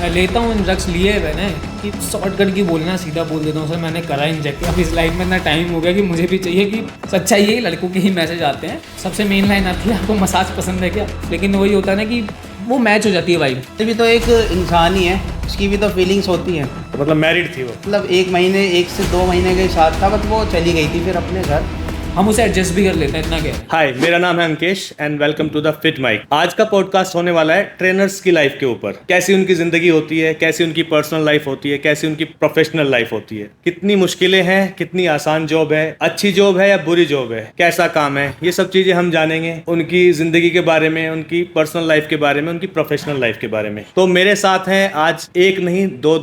मैं लेता हूँ ड्रग्स लिए मैंने कि शॉर्टकट की बोलना सीधा बोल देता हूँ सर मैंने करा इंजेक्ट। अब इस लाइफ में इतना टाइम हो गया कि मुझे भी चाहिए कि सच्चाई है लड़कों के ही मैसेज आते हैं। सबसे मेन लाइन आती है आपको मसाज पसंद है क्या, लेकिन वही होता है ना कि वो मैच हो जाती है वाइब। भी तो एक इंसान ही है, उसकी भी तो फीलिंग्स होती हैं। तो मतलब मैरिड थी वो? मतलब 1 से 2 महीने के साथ था, बट वो चली गई थी फिर अपने घर। हम उसे एडजस्ट भी कर लेते हैं, इतना क्या है। हाय, मेरा नाम है Ankesh and welcome to the fit mic. आज का पॉडकास्ट होने वाला है ट्रेनर्स की लाइफ के ऊपर। कैसी उनकी जिंदगी होती है, कैसी उनकी पर्सनल लाइफ होती है, कैसी उनकी प्रोफेशनल लाइफ होती है, कितनी मुश्किलें हैं, कितनी आसान जॉब है, अच्छी जॉब है या बुरी जॉब है, कैसा काम है, ये सब चीजें हम जानेंगे उनकी जिंदगी के बारे में, उनकी पर्सनल लाइफ के बारे में, उनकी प्रोफेशनल लाइफ के बारे में। तो मेरे साथ हैं आज एक नहीं दो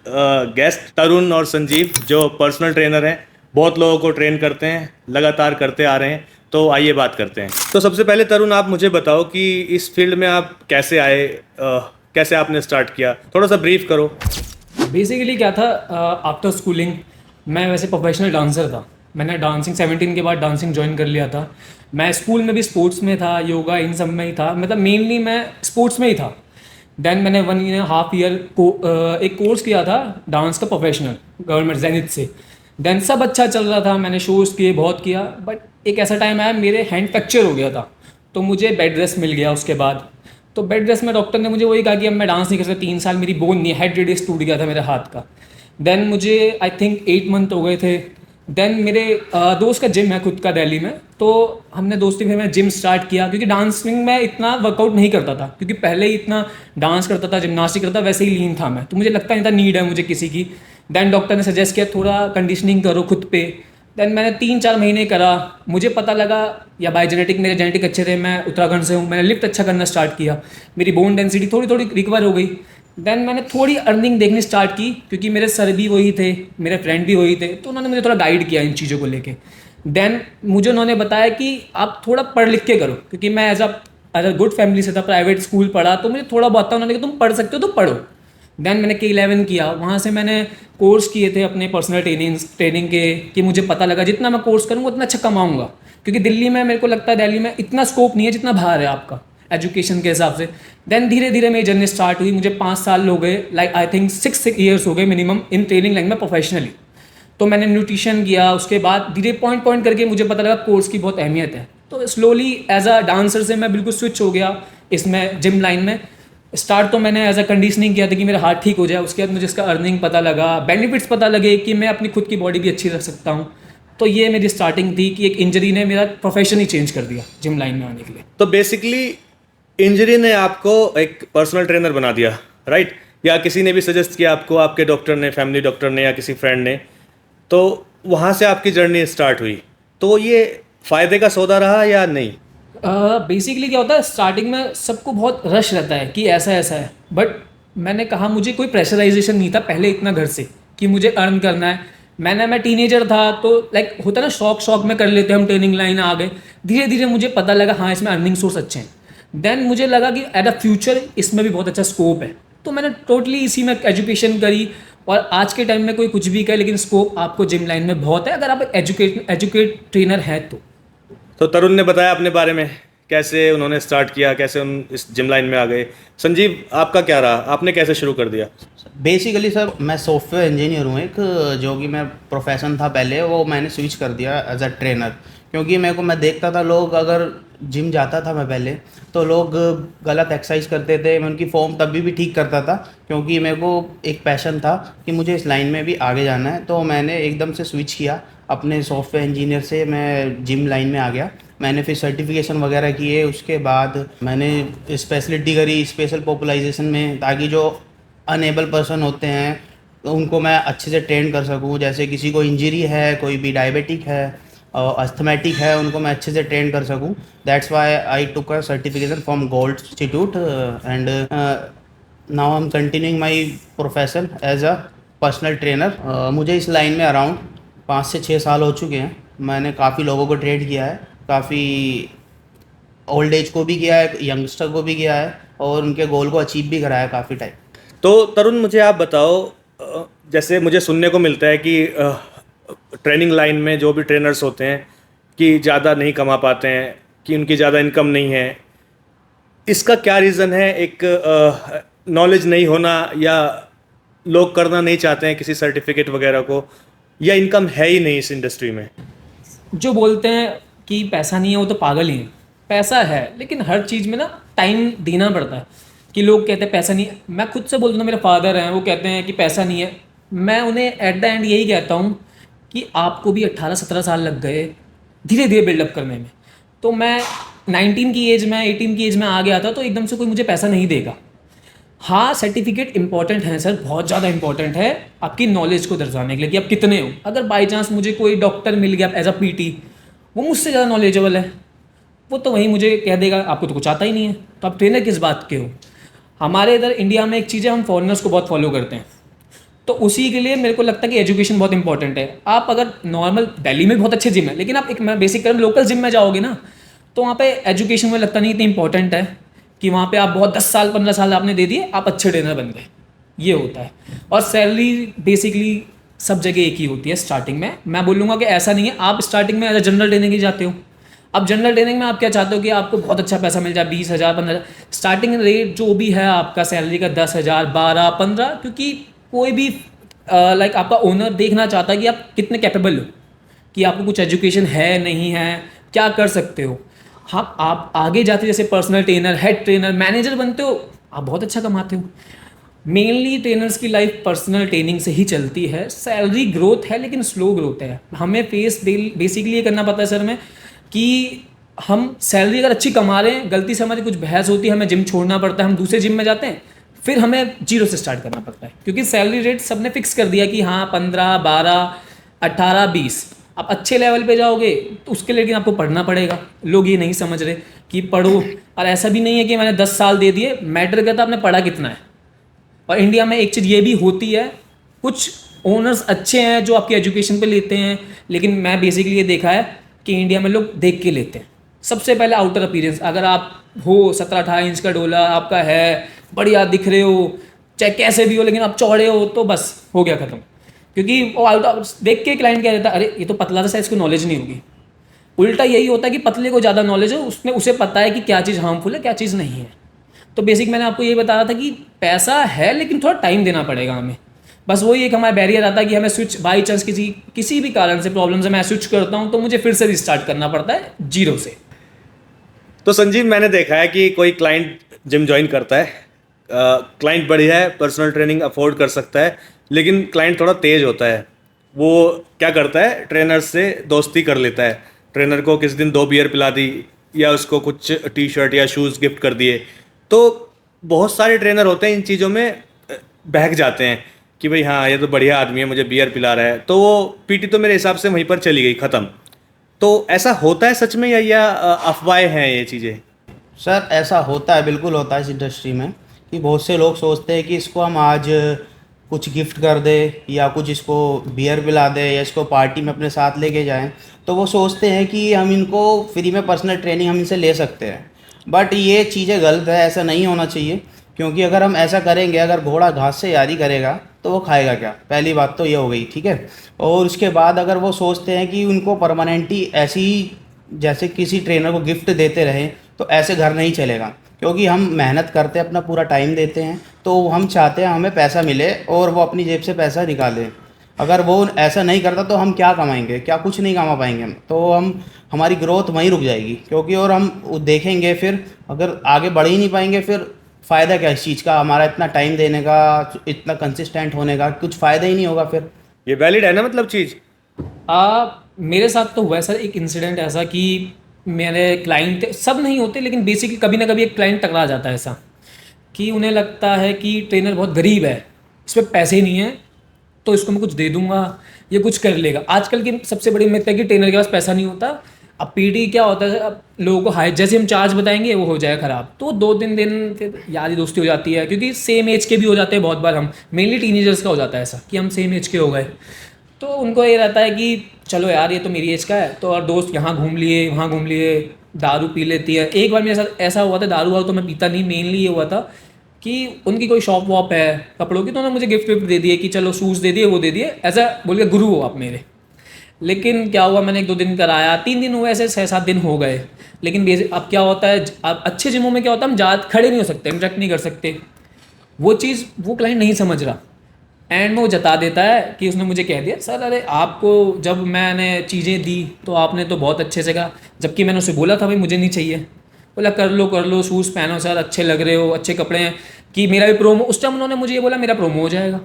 गेस्ट, तरुण और संजीव, जो पर्सनल ट्रेनर हैं, बहुत लोगों को ट्रेन करते हैं, लगातार करते आ रहे हैं। तो आइए बात करते हैं। तो सबसे पहले तरुण, आप मुझे बताओ कि इस फील्ड में आप कैसे आए, कैसे आपने स्टार्ट किया, थोड़ा सा ब्रीफ करो। बेसिकली क्या था, आफ्टर स्कूलिंग मैं वैसे प्रोफेशनल डांसर था। मैंने डांसिंग 17 के बाद डांसिंग ज्वाइन कर लिया था। मैं स्कूल में भी स्पोर्ट्स में था, योगा इन सब में ही था, मतलब मेनली मैं स्पोर्ट्स में ही था। देन मैंने 1.5 ईयर एक कोर्स किया था डांस का प्रोफेशनल, गवर्नमेंट जेनिथ से। देन सब अच्छा चल रहा था, मैंने शोज़ किए, बहुत किया, बट एक ऐसा टाइम आया मेरे हैंड फ्रैक्चर हो गया था, तो मुझे बेड रेस्ट मिल गया उसके बाद। तो बेड रेस्ट में डॉक्टर ने मुझे वही कहा कि अब मैं डांस नहीं कर सकता, 3 साल मेरी बोन नहीं, हेड रेडियस टूट गया था मेरे हाथ का। देन मुझे आई थिंक 8 मंथ हो गए थे। देन मेरे दोस्त का जिम है खुद का दिल्ली में, तो हमने दोस्ती में मैं जिम स्टार्ट किया, क्योंकि डांसिंग में इतना वर्कआउट नहीं करता था, क्योंकि पहले ही इतना डांस करता था, जिमनास्टिक करता था, वैसे ही लीन था मैं, तो मुझे लगता नहीं था नीड है मुझे किसी की। देन डॉक्टर ने सजेस्ट किया थोड़ा कंडीशनिंग करो खुद पे। देन मैंने 3-4 महीने करा, मुझे पता लगा या बाय जेनेटिक, मेरे जेनेटिक अच्छे थे, मैं उत्तराखंड से हूँ, मैंने लिफ्ट अच्छा करना स्टार्ट किया, मेरी बोन डेंसिटी थोड़ी थोड़ी रिकवर हो गई। देन मैंने थोड़ी अर्निंग देखनी स्टार्ट की, क्योंकि मेरे सर भी वही थे, मेरे फ्रेंड भी वही थे, तो उन्होंने मुझे थोड़ा गाइड किया इन चीज़ों को लेके। देन मुझे उन्होंने बताया कि आप थोड़ा पढ़ लिख के करो, क्योंकि मैं एज अ गुड फैमिली से था, प्राइवेट स्कूल पढ़ा, तो मुझे थोड़ा बहुत था। उन्होंने कहा तुम पढ़ सकते हो तो पढ़ो। देन मैंने K11 किया, वहाँ से मैंने कोर्स किए थे अपने पर्सनल ट्रेनिंग के, कि मुझे पता लगा जितना मैं कोर्स करूँगा उतना अच्छा कमाऊँगा, क्योंकि दिल्ली में मेरे को लगता है दिल्ली में इतना स्कोप नहीं है जितना बाहर है आपका एजुकेशन के हिसाब से। देन धीरे धीरे मेरी जर्नी स्टार्ट हुई, मुझे 5 साल हो गए, लाइक आई थिंक 6 ईयर्स हो गए मिनिमम इन ट्रेनिंग लाइन में प्रोफेशनली। तो मैंने न्यूट्रिशन किया, उसके बाद धीरे पॉइंट करके मुझे पता लगा कोर्स की बहुत अहमियत है, तो स्लोली एज अ डांसर से मैं बिल्कुल स्विच हो गया इसमें जिम लाइन में। स्टार्ट तो मैंने एज अ कंडीशनिंग किया था कि मेरा हाथ ठीक हो जाए, उसके बाद मुझे इसका अर्निंग पता लगा, बेनिफिट्स पता लगे कि मैं अपनी खुद की बॉडी भी अच्छी रख सकता हूँ। तो ये मेरी स्टार्टिंग थी कि एक इंजरी ने मेरा प्रोफेशन ही चेंज कर दिया जिम लाइन में आने के लिए। तो बेसिकली इंजरी ने आपको एक पर्सनल ट्रेनर बना दिया, राइट? या किसी ने भी सजेस्ट किया आपको, आपके डॉक्टर ने, फैमिली डॉक्टर ने या किसी फ्रेंड ने, तो वहाँ से आपकी जर्नी स्टार्ट हुई। तो ये फ़ायदे का सौदा रहा या नहीं? बेसिकली क्या होता है, स्टार्टिंग में सबको बहुत रश रहता है कि ऐसा ऐसा है, बट मैंने कहा मुझे कोई प्रेशराइजेशन नहीं था पहले इतना घर से कि मुझे अर्न करना है। मैं टीनेजर था, तो लाइक होता है ना, शौक में कर लेते हम, ट्रेनिंग लाइन आ गए। धीरे धीरे मुझे पता लगा हाँ इसमें अर्निंग सोर्स अच्छे हैं। देन मुझे लगा कि एट अ फ्यूचर इसमें भी बहुत अच्छा स्कोप है, तो मैंने टोटली इसी में एजुकेशन करी। और आज के टाइम में कोई कुछ भी करे, लेकिन स्कोप आपको जिम लाइन में बहुत है अगर आप एजुकेट ट्रेनर हैं तो। तो तरुण ने बताया अपने बारे में, कैसे उन्होंने स्टार्ट किया, कैसे उन इस जिम लाइन में आ गए। संजीव, आपका क्या रहा, आपने कैसे शुरू कर दिया? बेसिकली सर मैं सॉफ्टवेयर इंजीनियर हूँ एक, जो कि मैं प्रोफेशन था पहले, वो मैंने स्विच कर दिया एज अ ट्रेनर। क्योंकि मैं देखता था लोग, अगर जिम जाता था मैं पहले, तो लोग गलत एक्सरसाइज करते थे, मैं उनकी फॉर्म तब भी ठीक करता था, क्योंकि मेरे को एक पैशन था कि मुझे इस लाइन में भी आगे जाना है। तो मैंने एकदम से स्विच किया, अपने सॉफ्टवेयर इंजीनियर से मैं जिम लाइन में आ गया। मैंने फिर सर्टिफिकेशन वगैरह किए, उसके बाद मैंने स्पेशलिटी करी स्पेशल पॉपुलाइजेशन में, ताकि जो अनेबल पर्सन होते हैं तो उनको मैं अच्छे से ट्रेन कर सकूं। जैसे किसी को इंजरी है, कोई भी डायबिटिक है, अस्थमेटिक है, उनको मैं अच्छे से ट्रेन कर सकूं। That's why I took a certification from gold institute and now I am continuing my profession as a personal trainer. मुझे इस लाइन में अराउंड 5 से 6 साल हो चुके हैं। मैंने काफ़ी लोगों को ट्रेन किया है, काफ़ी ओल्ड एज को भी किया है, यंगस्टर को भी किया है, और उनके गोल को अचीव भी कराया काफ़ी टाइम। तो तरुण, मुझे आप बताओ, जैसे मुझे सुनने को मिलता है कि ट्रेनिंग लाइन में जो भी ट्रेनर्स होते हैं कि ज़्यादा नहीं कमा पाते हैं, कि उनकी ज़्यादा इनकम नहीं है। इसका क्या रीज़न है? एक नॉलेज नहीं होना या लोग करना नहीं चाहते हैं किसी सर्टिफिकेट वगैरह को, या इनकम है ही नहीं इस इंडस्ट्री में? जो बोलते हैं कि पैसा नहीं है वो तो पागल ही है। पैसा है लेकिन हर चीज़ में ना टाइम देना पड़ता है। कि लोग कहते हैं पैसा नहीं है, मैं खुद से बोलता हूँ, मेरे फादर हैं वो कहते हैं कि पैसा नहीं है, मैं उन्हें एट द एंड यही कहता हूँ कि आपको भी 18-17 साल लग गए धीरे धीरे बिल्डअप करने में। तो मैं 19 की एज में 18 की एज में आ गया था, तो एकदम से कोई मुझे पैसा नहीं देगा। हाँ, सर्टिफिकेट इंपॉर्टेंट है सर, बहुत ज़्यादा इंपॉर्टेंट है आपकी नॉलेज को दर्शाने के लिए कि आप कितने हो। अगर बाई चांस मुझे कोई डॉक्टर मिल गया एज अ पीटी, वो मुझसे ज़्यादा नॉलेजेबल है, वो तो वहीं मुझे कह देगा आपको तो कुछ आता ही नहीं है, तो आप ट्रेनर किस बात के हो। हमारे इधर इंडिया में एक चीज़ है, हम फॉरेनर्स को बहुत फॉलो करते हैं, तो उसी के लिए मेरे को लगता है कि एजुकेशन बहुत इंपॉर्टेंट है। आप अगर नॉर्मल दिल्ली में बहुत अच्छे जिम है, लेकिन आप एक मैं बेसिक कर लोकल जिम में जाओगे ना, तो वहाँ पे एजुकेशन में लगता नहीं इतनी इंपॉर्टेंट है कि वहाँ पे आप बहुत 10 साल 15 साल आपने दे दिए, आप अच्छे ट्रेनर बन गए, ये होता है। और सैलरी बेसिकली सब जगह एक ही होती है स्टार्टिंग में। मैं बोलूँगा कि ऐसा नहीं है, आप स्टार्टिंग में एज अ जनरल ट्रेनिंग ही जाते हो। अब जनरल ट्रेनिंग में आप क्या चाहते हो कि आपको बहुत अच्छा पैसा मिल जाए, 20,000 15,000 स्टार्टिंग रेट जो भी है आपका सैलरी का, 10,000 12 15, क्योंकि कोई भी लाइक आपका ओनर देखना चाहता है कि आप कितने कैपेबल हो, कि आपको कुछ एजुकेशन है नहीं है, क्या कर सकते हो। हाँ, आप आगे जाते जैसे personal trainer, head trainer, manager बनते हो, आप बहुत अच्छा कमाते हो। मेनली ट्रेनर्स की लाइफ पर्सनल ट्रेनिंग से ही चलती है। सैलरी ग्रोथ है लेकिन स्लो ग्रोथ है। हमें फेस बेसिकली ये करना पड़ता है सर में कि हम सैलरी अगर अच्छी कमा रहे हैं, गलती से हमारी कुछ बहस होती है, हमें जिम छोड़ना पड़ता है, हम दूसरे जिम में जाते हैं, फिर हमें जीरो से स्टार्ट करना पड़ता है, क्योंकि सैलरी रेट सबने फिक्स कर दिया कि हाँ 15 12 18 20। आप अच्छे लेवल पे जाओगे तो उसके लिए लेकिन आपको पढ़ना पड़ेगा। लोग ये नहीं समझ रहे कि पढ़ो, और ऐसा भी नहीं है कि मैंने 10 साल दे दिए, मैटर करता आपने पढ़ा कितना है। और इंडिया में एक चीज़ ये भी होती है, कुछ ओनर्स अच्छे हैं जो आपकी एजुकेशन पे लेते हैं, लेकिन मैं बेसिकली ये देखा है कि इंडिया में लोग देख के लेते हैं। सबसे पहले आउटर अपीयरेंस, अगर आप हो 17-18 इंच का डोला आपका है, बढ़िया दिख रहे हो, चाहे कैसे भी हो, लेकिन आप चौड़े हो तो बस हो गया ख़त्म। क्योंकि वो आउटर देख के क्लाइंट कह देता है अरे ये तो पतला था, इसको नॉलेज नहीं होगी। उल्टा यही होता है कि पतले को ज़्यादा नॉलेज है, उसने उसे पता है कि क्या चीज़ हार्मफुल है क्या चीज़ नहीं है। तो बेसिक मैंने आपको ये बताया था कि पैसा है लेकिन थोड़ा टाइम देना पड़ेगा हमें। बस वही एक हमारा बैरियर आता है कि हमें स्विच बाई चांस किसी भी कारण से प्रॉब्लम से मैं स्विच करता हूँ तो मुझे फिर से रिस्टार्ट करना पड़ता है जीरो से। तो संजीव, मैंने देखा है कि कोई क्लाइंट जिम ज्वाइन करता है, क्लाइंट बढ़िया है, पर्सनल ट्रेनिंग अफोर्ड कर सकता है, लेकिन क्लाइंट थोड़ा तेज होता है। वो क्या करता है, ट्रेनर से दोस्ती कर लेता है, ट्रेनर को किस दिन 2 बियर पिला दी या उसको कुछ टी शर्ट या शूज़ गिफ्ट कर दिए। तो बहुत सारे ट्रेनर होते हैं इन चीज़ों में बहक जाते हैं कि भाई हाँ ये तो बढ़िया आदमी है, मुझे बियर पिला रहा है, तो वो पीटी तो मेरे हिसाब से वहीं पर चली गई, ख़त्म। तो ऐसा होता है सच में या अफवाहें हैं ये चीज़ें? सर ऐसा होता है, बिल्कुल होता है इस इंडस्ट्री में कि बहुत से लोग सोचते हैं कि इसको हम आज कुछ गिफ्ट कर दे या कुछ इसको बियर पिला दे या इसको पार्टी में अपने साथ लेके जाएं, तो वो सोचते हैं कि हम इनको फ्री में पर्सनल ट्रेनिंग हम इनसे ले सकते हैं। बट ये चीज़ें गलत है, ऐसा नहीं होना चाहिए। क्योंकि अगर हम ऐसा करेंगे, अगर घोड़ा घास से यारी करेगा तो वो खाएगा क्या, पहली बात तो ये हो गई, ठीक है। और उसके बाद अगर वो सोचते हैं कि उनको परमानेंटली ऐसी जैसे किसी ट्रेनर को गिफ्ट देते रहें, तो ऐसे घर नहीं चलेगा। क्योंकि हम मेहनत करते हैं, अपना पूरा टाइम देते हैं, तो हम चाहते हैं हमें पैसा मिले और वो अपनी जेब से पैसा निकाले। अगर वो ऐसा नहीं करता तो हम क्या कमाएंगे, क्या कुछ नहीं कमा पाएंगे हम, तो हमारी ग्रोथ वहीं रुक जाएगी। क्योंकि और हम देखेंगे फिर अगर आगे बढ़ ही नहीं पाएंगे, फिर फ़ायदा क्या इस चीज़ का, हमारा इतना टाइम देने का, इतना कंसिस्टेंट होने का, कुछ फ़ायदा ही नहीं होगा फिर। ये वैलिड है ना, मतलब चीज़? मेरे साथ तो हुआ है सर एक इंसिडेंट ऐसा कि मेरे क्लाइंट सब नहीं होते, लेकिन बेसिकली कभी ना कभी एक क्लाइंट टकरा जाता है ऐसा कि उन्हें लगता है कि ट्रेनर बहुत गरीब है, इस पर पैसे नहीं है, तो इसको मैं कुछ दे दूंगा, ये कुछ कर लेगा। आजकल की सबसे बड़ी मिथ है कि ट्रेनर के पास पैसा नहीं होता। अब पीटी क्या होता है, अब लोगों को हाई जैसे हम चार्ज बताएंगे वो हो जाएगा ख़राब, तो 2-3 दिन फिर यारी दोस्ती हो जाती है, क्योंकि सेम एज के भी हो जाते हैं बहुत बार। हम मेनली टीनेजर्स का हो जाता है ऐसा कि हम सेम एज के हो गए, तो उनको ये रहता है कि चलो यार ये तो मेरी एज का है, तो और दोस्त यहाँ घूम लिए वहाँ घूम लिए, दारू पी लेती है। एक बार मेरे साथ ऐसा हुआ था, दारू वारू तो मैं पीता नहीं, मेनली ये हुआ था कि उनकी कोई शॉप वॉप है कपड़ों की, तो उन्होंने मुझे गिफ्ट विफ्ट दे दिए कि चलो शूज़ दे दिए, वो दे दिए, ऐसा बोल के गुरु हो आप मेरे। लेकिन क्या हुआ, मैंने 1-2 दिन कराया, 3 दिन हुए, ऐसे 6-7 दिन हो गए। लेकिन अब क्या होता है, अब अच्छे जिमों में क्या होता है, हम ज़्यादा खड़े नहीं हो सकते, इंटरेक्ट नहीं कर सकते। वो चीज़ वो क्लाइंट नहीं समझ रहा, एंड में वो जता देता है कि उसने मुझे कह दिया सर अरे आपको जब मैंने चीज़ें दी तो आपने तो बहुत अच्छे से कहा, जबकि मैंने उसे बोला था भाई मुझे नहीं चाहिए। बोला कर लो शूज़ पहनो सर, अच्छे लग रहे हो, अच्छे कपड़े हैं, कि मेरा भी प्रोमो, उस टाइम उन्होंने मुझे ये बोला मेरा प्रोमो हो जाएगा।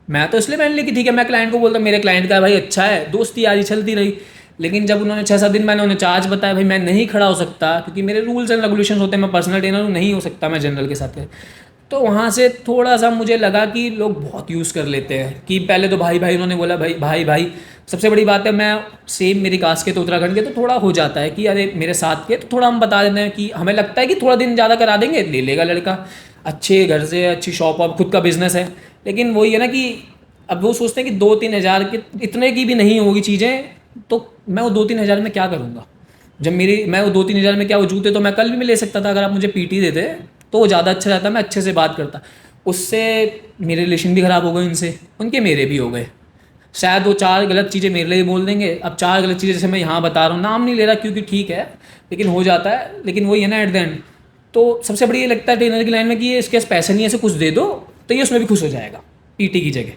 मैं तो इसलिए पहन ली कि ठीक है, मैं क्लाइंट को बोलता मेरे क्लाइंट का भाई अच्छा है, दोस्ती यारी चलती रही। लेकिन जब उन्होंने 6-7 दिन मैंने उन्हें चार्ज बताया भाई मैं नहीं खड़ा हो सकता, क्योंकि मेरे रूल्स एंड रेगुलेशन होते हैं, मैं पर्सनल ट्रेनर हूँ, नहीं हो सकता मैं जनरल के साथ। तो वहाँ से थोड़ा सा मुझे लगा कि लोग बहुत यूज़ कर लेते हैं, कि पहले तो भाई भाई उन्होंने बोला भाई सबसे बड़ी बात है मैं सेम मेरी कास्ट के तो उत्तराखंड के, तो थोड़ा हो जाता है कि अरे मेरे साथ के, तो थोड़ा हम बता देते हैं कि हमें लगता है कि थोड़ा दिन ज़्यादा करा देंगे, ले लेगा लड़का, अच्छे घर से, अच्छी शॉप, अब खुद का बिजनेस है। लेकिन वही है ना कि अब वो सोचते हैं कि 2-3 हज़ार के इतने की भी नहीं होगी चीज़ें, तो मैं वो 2-3 हज़ार में क्या करूँगा, जब मैं वो 2-3 हज़ार में क्या, वो जूते तो मैं कल भी ले सकता था, अगर आप मुझे पीटी देते तो वो ज़्यादा अच्छा रहता, मैं अच्छे से बात करता। उससे मेरे रिलेशन भी ख़राब हो गए उनसे, उनके मेरे भी हो गए। शायद वो 4 गलत चीज़ें मेरे लिए बोल देंगे, अब 4 गलत चीज़ें जैसे मैं यहाँ बता रहा हूँ, नाम नहीं ले रहा क्योंकि ठीक है, लेकिन हो जाता है। लेकिन वही है ना एट द एंड, तो सबसे बड़ी ये लगता है ट्रेनर की लाइन में कि ये इसके पास पैसे नहीं है, ऐसे कुछ दे दो तो ये उसमें भी खुश हो जाएगा पीटी की जगह।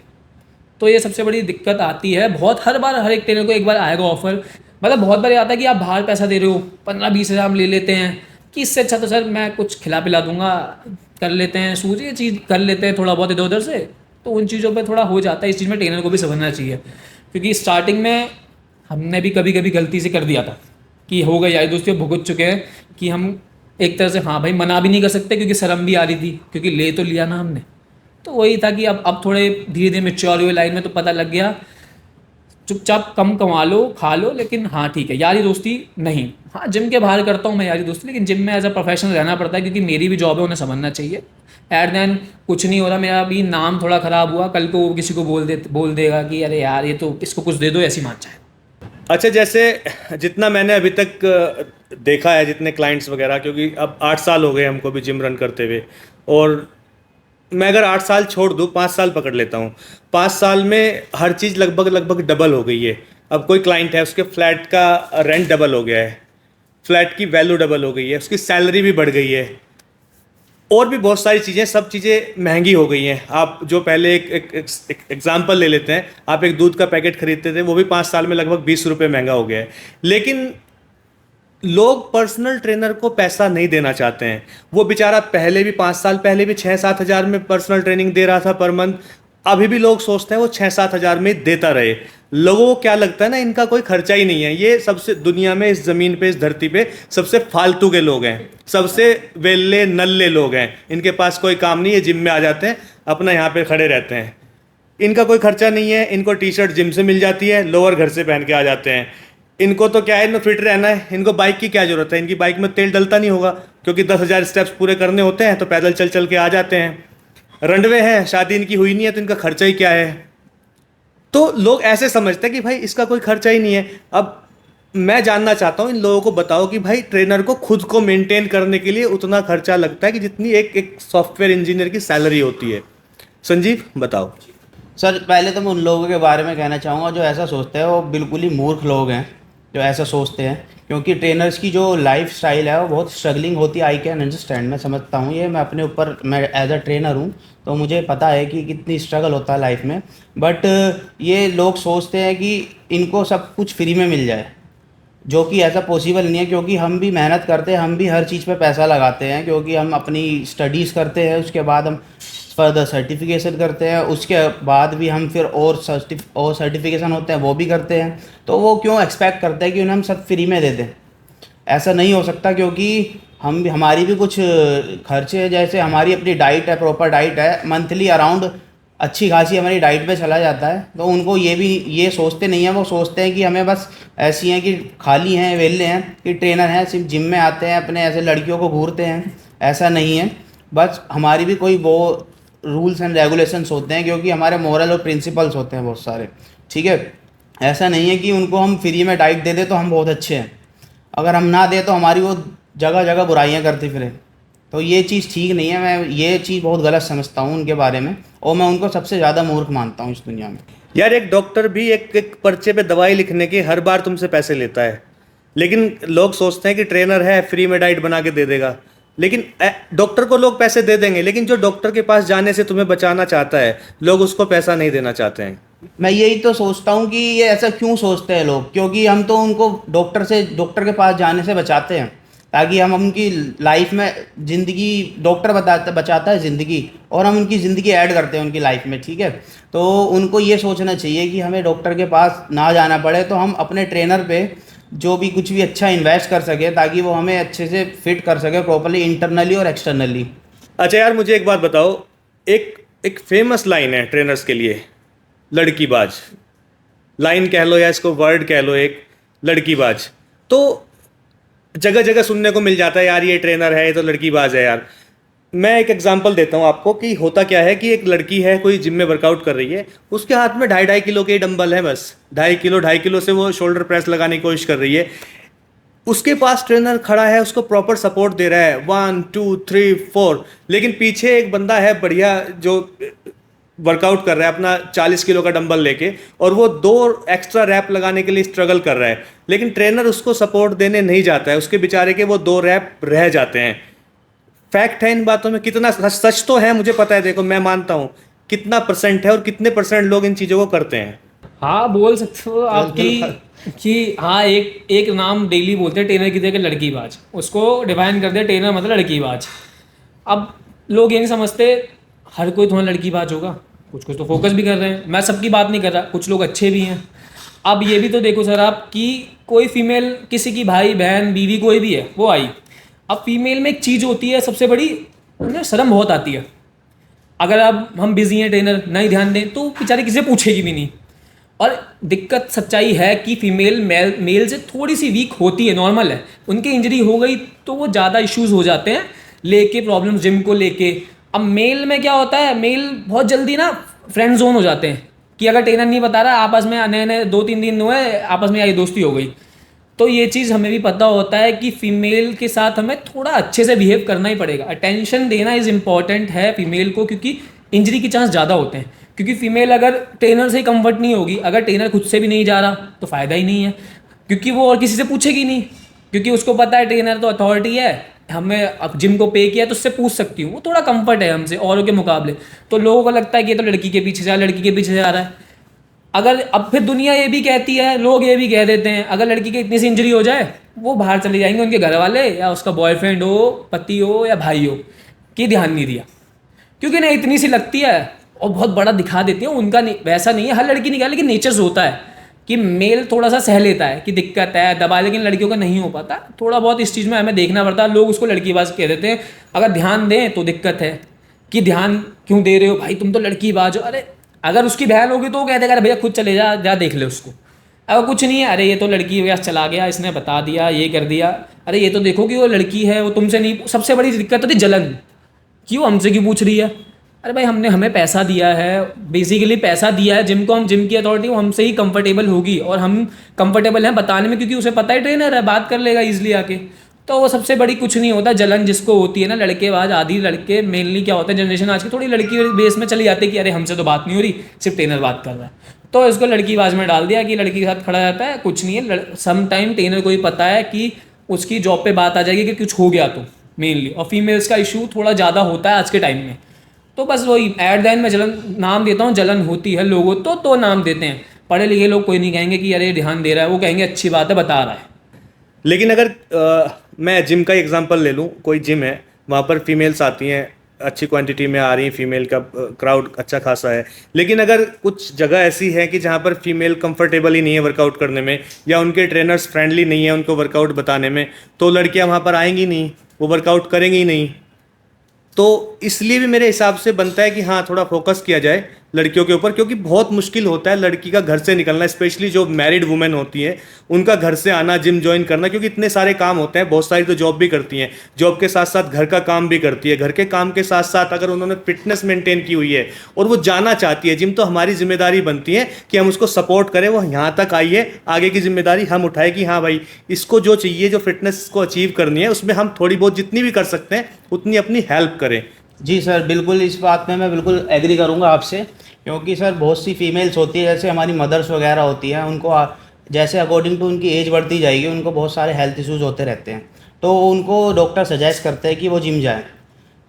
तो ये सबसे बड़ी दिक्कत आती है बहुत, हर बार हर एक ट्रेनर को एक बार आएगा ऑफर, मतलब बहुत बार आता है कि आप बाहर पैसा दे रहे हो, 15-20 हज़ार हम ले लेते हैं, कि इससे अच्छा तो सर मैं कुछ खिला पिला दूंगा, कर लेते हैं सूझ, ये चीज़ कर लेते हैं थोड़ा बहुत इधर उधर से, तो उन चीज़ों पे थोड़ा हो जाता है। इस चीज़ में ट्रेनर को भी समझना चाहिए, क्योंकि स्टार्टिंग में हमने भी कभी कभी गलती से कर दिया था कि हो गई यार दोस्तों, भुगत चुके हैं कि हम एक तरह से हाँ भाई मना भी नहीं कर सकते, क्योंकि शर्म भी आ रही थी, क्योंकि ले तो लिया ना हमने। तो वही था कि अब थोड़े धीरे धीरे मेच्योर हुए लाइन में, तो पता लग गया चुपचाप कम कमा लो खा लो, लेकिन हाँ ठीक है यारी दोस्ती नहीं। हाँ जिम के बाहर करता हूँ मैं यारी दोस्ती, लेकिन जिम में एज अ प्रोफेशनल रहना पड़ता है, क्योंकि मेरी भी जॉब है, उन्हें समझना चाहिए। एट देन कुछ नहीं हो रहा, मेरा भी नाम थोड़ा ख़राब हुआ, कल को वो किसी को बोल देगा कि अरे यार ये तो इसको कुछ दे दो, ऐसी मान जाए। अच्छा, जैसे जितना मैंने अभी तक देखा है, जितने क्लाइंट्स वगैरह, क्योंकि अब 8 साल हो गए हमको भी जिम रन करते हुए, और मैं अगर 8 साल छोड़ दूँ, 5 साल पकड़ लेता हूँ, 5 साल में हर चीज़ लगभग डबल हो गई है। अब कोई क्लाइंट है, उसके फ्लैट का रेंट डबल हो गया है, फ्लैट की वैल्यू डबल हो गई है, उसकी सैलरी भी बढ़ गई है, और भी बहुत सारी चीज़ें, सब चीज़ें महंगी हो गई हैं। आप जो पहले एक एग्जाम्पल ले लेते हैं, आप एक दूध का पैकेट खरीदते थे, वो भी 5 साल में लगभग 20 रुपये महंगा हो गया है। लेकिन लोग पर्सनल ट्रेनर को पैसा नहीं देना चाहते हैं। वो बेचारा पहले भी 5 साल पहले भी 6-7 हज़ार में पर्सनल ट्रेनिंग दे रहा था पर मंथ, अभी भी लोग सोचते हैं वो 6-7 हज़ार में देता रहे। लोगों को क्या लगता है ना, इनका कोई खर्चा ही नहीं है। ये सबसे दुनिया में, इस ज़मीन पे, इस धरती पे सबसे फालतू के लोग हैं, सबसे वेल्ले नल्ले लोग हैं। इनके पास कोई काम नहीं है, जिम में आ जाते हैं, अपना यहाँ पे खड़े रहते हैं, इनका कोई खर्चा नहीं है, इनको टी शर्ट जिम से मिल जाती है, लोअर घर से पहन के आ जाते हैं। इनको तो क्या है, इनको फिट रहना है, इनको बाइक की क्या ज़रूरत है, इनकी बाइक में तेल डलता नहीं होगा, क्योंकि 10,000 स्टेप्स पूरे करने होते हैं, तो पैदल चल चल के आ जाते हैं। रंडवे हैं, शादी इनकी हुई नहीं है, तो इनका खर्चा ही क्या है। तो लोग ऐसे समझते हैं कि भाई इसका कोई खर्चा ही नहीं है। अब मैं जानना चाहता हूँ, इन लोगों को बताओ कि भाई ट्रेनर को खुद को मेंटेन करने के लिए उतना खर्चा लगता है कि जितनी एक सॉफ्टवेयर इंजीनियर की सैलरी होती है। संजीव बताओ। सर पहले तो मैं उन लोगों के बारे में कहना चाहूँगा जो ऐसा सोचते हैं, वो बिल्कुल ही मूर्ख लोग हैं जो ऐसा सोचते हैं, क्योंकि ट्रेनर्स की जो लाइफ स्टाइल है वो बहुत स्ट्रगलिंग होती है। आई कैन अंडरस्टैंड, मैं समझता हूँ ये, मैं अपने ऊपर, मैं एज अ ट्रेनर हूँ तो मुझे पता है कि कितनी स्ट्रगल होता है लाइफ में। बट ये लोग सोचते हैं कि इनको सब कुछ फ्री में मिल जाए, जो कि ऐसा पॉसिबल नहीं है, क्योंकि हम भी मेहनत करते हैं, हम भी हर चीज़ पे पैसा लगाते हैं, क्योंकि हम अपनी स्टडीज़ करते हैं, उसके बाद हम फर्दर सर्टिफिकेशन करते हैं, उसके बाद भी हम फिर और सर्टिफिकेशन होते हैं वो भी करते हैं। तो वो क्यों एक्सपेक्ट करते हैं कि उन्हें हम सब फ्री में दे दें? ऐसा नहीं हो सकता, क्योंकि हमारी भी कुछ खर्चे हैं। जैसे हमारी अपनी डाइट है, प्रॉपर डाइट है, मंथली अराउंड अच्छी खासी हमारी डाइट पे चला जाता है। तो उनको ये सोचते नहीं हैं, वो सोचते हैं कि हमें बस ऐसी हैं कि खाली हैं, वेले हैं, कि ट्रेनर हैं, सिर्फ जिम में आते हैं, अपने ऐसे लड़कियों को घूरते हैं। ऐसा नहीं है, बस हमारी भी कोई वो रूल्स एंड रेगुलेशंस होते हैं, क्योंकि हमारे मोरल और प्रिंसिपल्स होते हैं बहुत सारे, ठीक है। ऐसा नहीं है कि उनको हम फ्री में डाइट दे दें तो हम बहुत अच्छे हैं, अगर हम ना दें तो हमारी वो जगह जगह बुराइयां करती फिरें। तो ये चीज़ ठीक नहीं है, मैं ये चीज़ बहुत गलत समझता हूँ उनके बारे में, और मैं उनको सबसे ज़्यादा मूर्ख मानता हूँ इस दुनिया में। यार एक डॉक्टर भी एक पर्चे पे दवाई लिखने के हर बार तुमसे पैसे लेता है, लेकिन लोग सोचते हैं कि ट्रेनर है फ्री में डाइट बना के दे देगा। लेकिन डॉक्टर को लोग पैसे दे देंगे, लेकिन जो डॉक्टर के पास जाने से तुम्हें बचाना चाहता है, लोग उसको पैसा नहीं देना चाहते हैं। मैं यही तो सोचता हूँ कि ये ऐसा क्यों सोचते हैं लोग, क्योंकि हम तो उनको डॉक्टर के पास जाने से बचाते हैं ताकि हम उनकी लाइफ में ज़िंदगी, डॉक्टर बचाता है ज़िंदगी, और हम उनकी ज़िंदगी ऐड करते हैं उनकी लाइफ में, ठीक है। तो उनको ये सोचना चाहिए कि हमें डॉक्टर के पास ना जाना पड़े, तो हम अपने ट्रेनर पे जो भी कुछ भी अच्छा इन्वेस्ट कर सके ताकि वो हमें अच्छे से फिट कर सके प्रॉपर्ली, इंटरनली और एक्सटर्नली। अच्छा यार, मुझे एक बात बताओ, एक एक फेमस लाइन है ट्रेनर्स के लिए, लड़कीबाज। लाइन कह लो या इसको वर्ड कह लो, एक लड़कीबाज। तो जगह जगह सुनने को मिल जाता है यार, ये ट्रेनर है, ये तो लड़कीबाज है यार। मैं एक एग्जांपल देता हूँ आपको कि होता क्या है कि एक लड़की है, कोई जिम में वर्कआउट कर रही है, उसके हाथ में 2.5 किलो के डंबल है, बस 2.5 किलो से वो शोल्डर प्रेस लगाने की कोशिश कर रही है। उसके पास ट्रेनर खड़ा है, उसको प्रॉपर सपोर्ट दे रहा है, 1 2 3 4, लेकिन पीछे एक बंदा है बढ़िया जो वर्कआउट कर रहा है अपना 40 किलो का डंबल लेके, और वो 2 एक्स्ट्रा रैप लगाने के लिए स्ट्रगल कर रहा है, लेकिन ट्रेनर उसको सपोर्ट देने नहीं जाता है, उसके बेचारे के वो 2 रैप रह जाते हैं। फैक्ट है इन बातों में, कितना सच तो है मुझे पता है, देखो मैं मानता हूँ, कितना परसेंट है और कितने परसेंट लोग इन चीज़ों को करते हैं। हाँ, बोल सकते हो आपकी कि हाँ, एक नाम डेली बोलते हैं ट्रेनर की जगह लड़कीबाज, उसको डिफाइन कर दिया ट्रेनर मतलब लड़कीबाज। अब लोग ये नहीं समझते हर कोई थोड़ा लड़कीबाज होगा, कुछ कुछ तो फोकस भी कर रहे हैं, मैं सबकी बात नहीं कर रहा, कुछ लोग अच्छे भी हैं। अब ये भी तो देखो सर आप कि कोई फीमेल, किसी की भाई बहन बीवी कोई भी है, वो आई, अब फीमेल में एक चीज़ होती है सबसे बड़ी, उन्हें शर्म बहुत आती है। अगर अब हम बिजी हैं, ट्रेनर नहीं ध्यान दें तो बेचारी किसी से पूछेगी भी नहीं। और दिक्कत सच्चाई है कि फीमेल मेल से थोड़ी सी वीक होती है, नॉर्मल है, उनकी इंजरी हो गई तो वो ज़्यादा इश्यूज़ हो जाते हैं लेके, प्रॉब्लम जिम को लेके। अब मेल में क्या होता है, मेल बहुत जल्दी ना फ्रेंड जोन हो जाते हैं कि अगर ट्रेनर नहीं बता रहा, आपस में नए नए 2-3 दिन हुए, आपस में आई दोस्ती हो गई। तो ये चीज़ हमें भी पता होता है कि फ़ीमेल के साथ हमें थोड़ा अच्छे से बिहेव करना ही पड़ेगा, अटेंशन देना इज़ इम्पॉर्टेंट है फीमेल को, क्योंकि इंजरी के चांस ज़्यादा होते हैं। क्योंकि फीमेल अगर ट्रेनर से ही कंफर्ट नहीं होगी, अगर ट्रेनर खुद से भी नहीं जा रहा तो फ़ायदा ही नहीं है, क्योंकि वो और किसी से पूछेगी नहीं, क्योंकि उसको पता है ट्रेनर तो अथॉरिटी है, हमें अब जिम को पे किया तो उससे पूछ सकती हूँ, वो थोड़ा कंफर्ट है हमसे औरों के मुकाबले। तो लोगों को लगता है कि ये तो लड़की के पीछे जा, लड़की के पीछे जा रहा है। अगर अब फिर दुनिया ये भी कहती है, लोग ये भी कह देते हैं, अगर लड़की की इतनी सी इंजरी हो जाए वो बाहर चले जाएंगे, उनके घर वाले या उसका बॉयफ्रेंड हो, पति हो या भाई हो, कि ध्यान नहीं दिया, क्योंकि ना इतनी सी लगती है और बहुत बड़ा दिखा देती है। उनका नहीं, वैसा नहीं है, हर लड़की नहीं कहा, लेकिन नेचर होता है कि मेल थोड़ा सा सह लेता है कि दिक्कत है दबा, लेकिन लड़कियों का नहीं हो पाता, थोड़ा बहुत इस चीज़ में हमें देखना पड़ता है। लोग उसको लड़कीबाज कह देते हैं, अगर ध्यान दें तो दिक्कत है कि ध्यान क्यों दे रहे हो भाई, तुम तो लड़कीबाज हो। अरे अगर उसकी बहन होगी तो वो कह देगा अरे भैया खुद चले जा, जा देख ले उसको। अगर कुछ नहीं है, अरे ये तो लड़की के पास चला गया, इसने बता दिया, ये कर दिया, अरे ये तो देखो कि वो लड़की है, वो तुमसे नहीं। सबसे बड़ी दिक्कत होती जलन, क्यों हमसे क्यों पूछ रही है। अरे भाई हमने हमें पैसा दिया है, बेसिकली पैसा दिया है जिम को, हम जिम की अथॉरिटी, वो हमसे ही कंफर्टेबल होगी और हम कंफर्टेबल हैं बताने में, क्योंकि उसे पता है ट्रेनर है, बात कर लेगा ईजिली आके। तो वो सबसे बड़ी कुछ नहीं होता, जलन जिसको होती है ना लड़केबाज। आधी लड़के मेनली क्या होता है, जनरेशन आज की थोड़ी लड़की बेस में चली जाती है कि अरे हमसे तो बात नहीं हो रही, सिर्फ ट्रेनर बात कर रहा है, तो इसको लड़कीबाज में डाल दिया कि लड़की के साथ खड़ा रहता है। कुछ नहीं है, सम टाइम ट्रेनर को ही पता है कि उसकी जॉब पे बात आ जाएगी कि कुछ हो गया तो मेनली, और फीमेल्स का इशू थोड़ा ज़्यादा होता है आज के टाइम में। तो बस वही एट द एंड में जलन नाम देता हूँ, जलन होती है लोगों तो नाम देते हैं। पढ़े लिखे लोग कोई नहीं कहेंगे कि अरे ध्यान दे रहा है, वो कहेंगे अच्छी बात है, बता रहा है। लेकिन अगर मैं जिम का एग्जांपल ले लूँ, कोई जिम है, वहाँ पर फीमेल्स आती हैं, अच्छी क्वांटिटी में आ रही हैं, फीमेल का क्राउड अच्छा खासा है, लेकिन अगर कुछ जगह ऐसी है कि जहाँ पर फीमेल कंफर्टेबल ही नहीं है वर्कआउट करने में, या उनके ट्रेनर्स फ्रेंडली नहीं है उनको वर्कआउट बताने में, तो लड़कियाँ वहाँ पर आएंगी नहीं, वो वर्कआउट करेंगी ही नहीं। तो इसलिए भी मेरे हिसाब से बनता है कि हाँ, थोड़ा फोकस किया जाए लड़कियों के ऊपर, क्योंकि बहुत मुश्किल होता है लड़की का घर से निकलना, स्पेशली जो मैरिड वुमेन होती हैं, उनका घर से आना, जिम ज्वाइन करना, क्योंकि इतने सारे काम होते हैं। बहुत सारी तो जॉब भी करती हैं, जॉब के साथ साथ घर का काम भी करती है, घर के काम के साथ साथ अगर उन्होंने फिटनेस मेंटेन की हुई है और वो जाना चाहती है जिम, तो हमारी जिम्मेदारी बनती है कि हम उसको सपोर्ट करें, वो यहाँ तक आई है, आगे की जिम्मेदारी हम उठाए कि हाँ भाई, इसको जो चाहिए, जो फिटनेस को अचीव करनी है, उसमें हम थोड़ी बहुत जितनी भी कर सकते हैं उतनी अपनी हेल्प करें। जी सर, बिल्कुल इस बात में मैं बिल्कुल एग्री करूंगा आपसे, क्योंकि सर बहुत सी फीमेल्स होती है, जैसे हमारी मदर्स वगैरह होती हैं, उनको जैसे अकॉर्डिंग टू उनकी एज बढ़ती जाएगी उनको बहुत सारे हेल्थ इश्यूज़ होते रहते हैं। तो उनको डॉक्टर सजेस्ट करते हैं कि वो जिम जाए।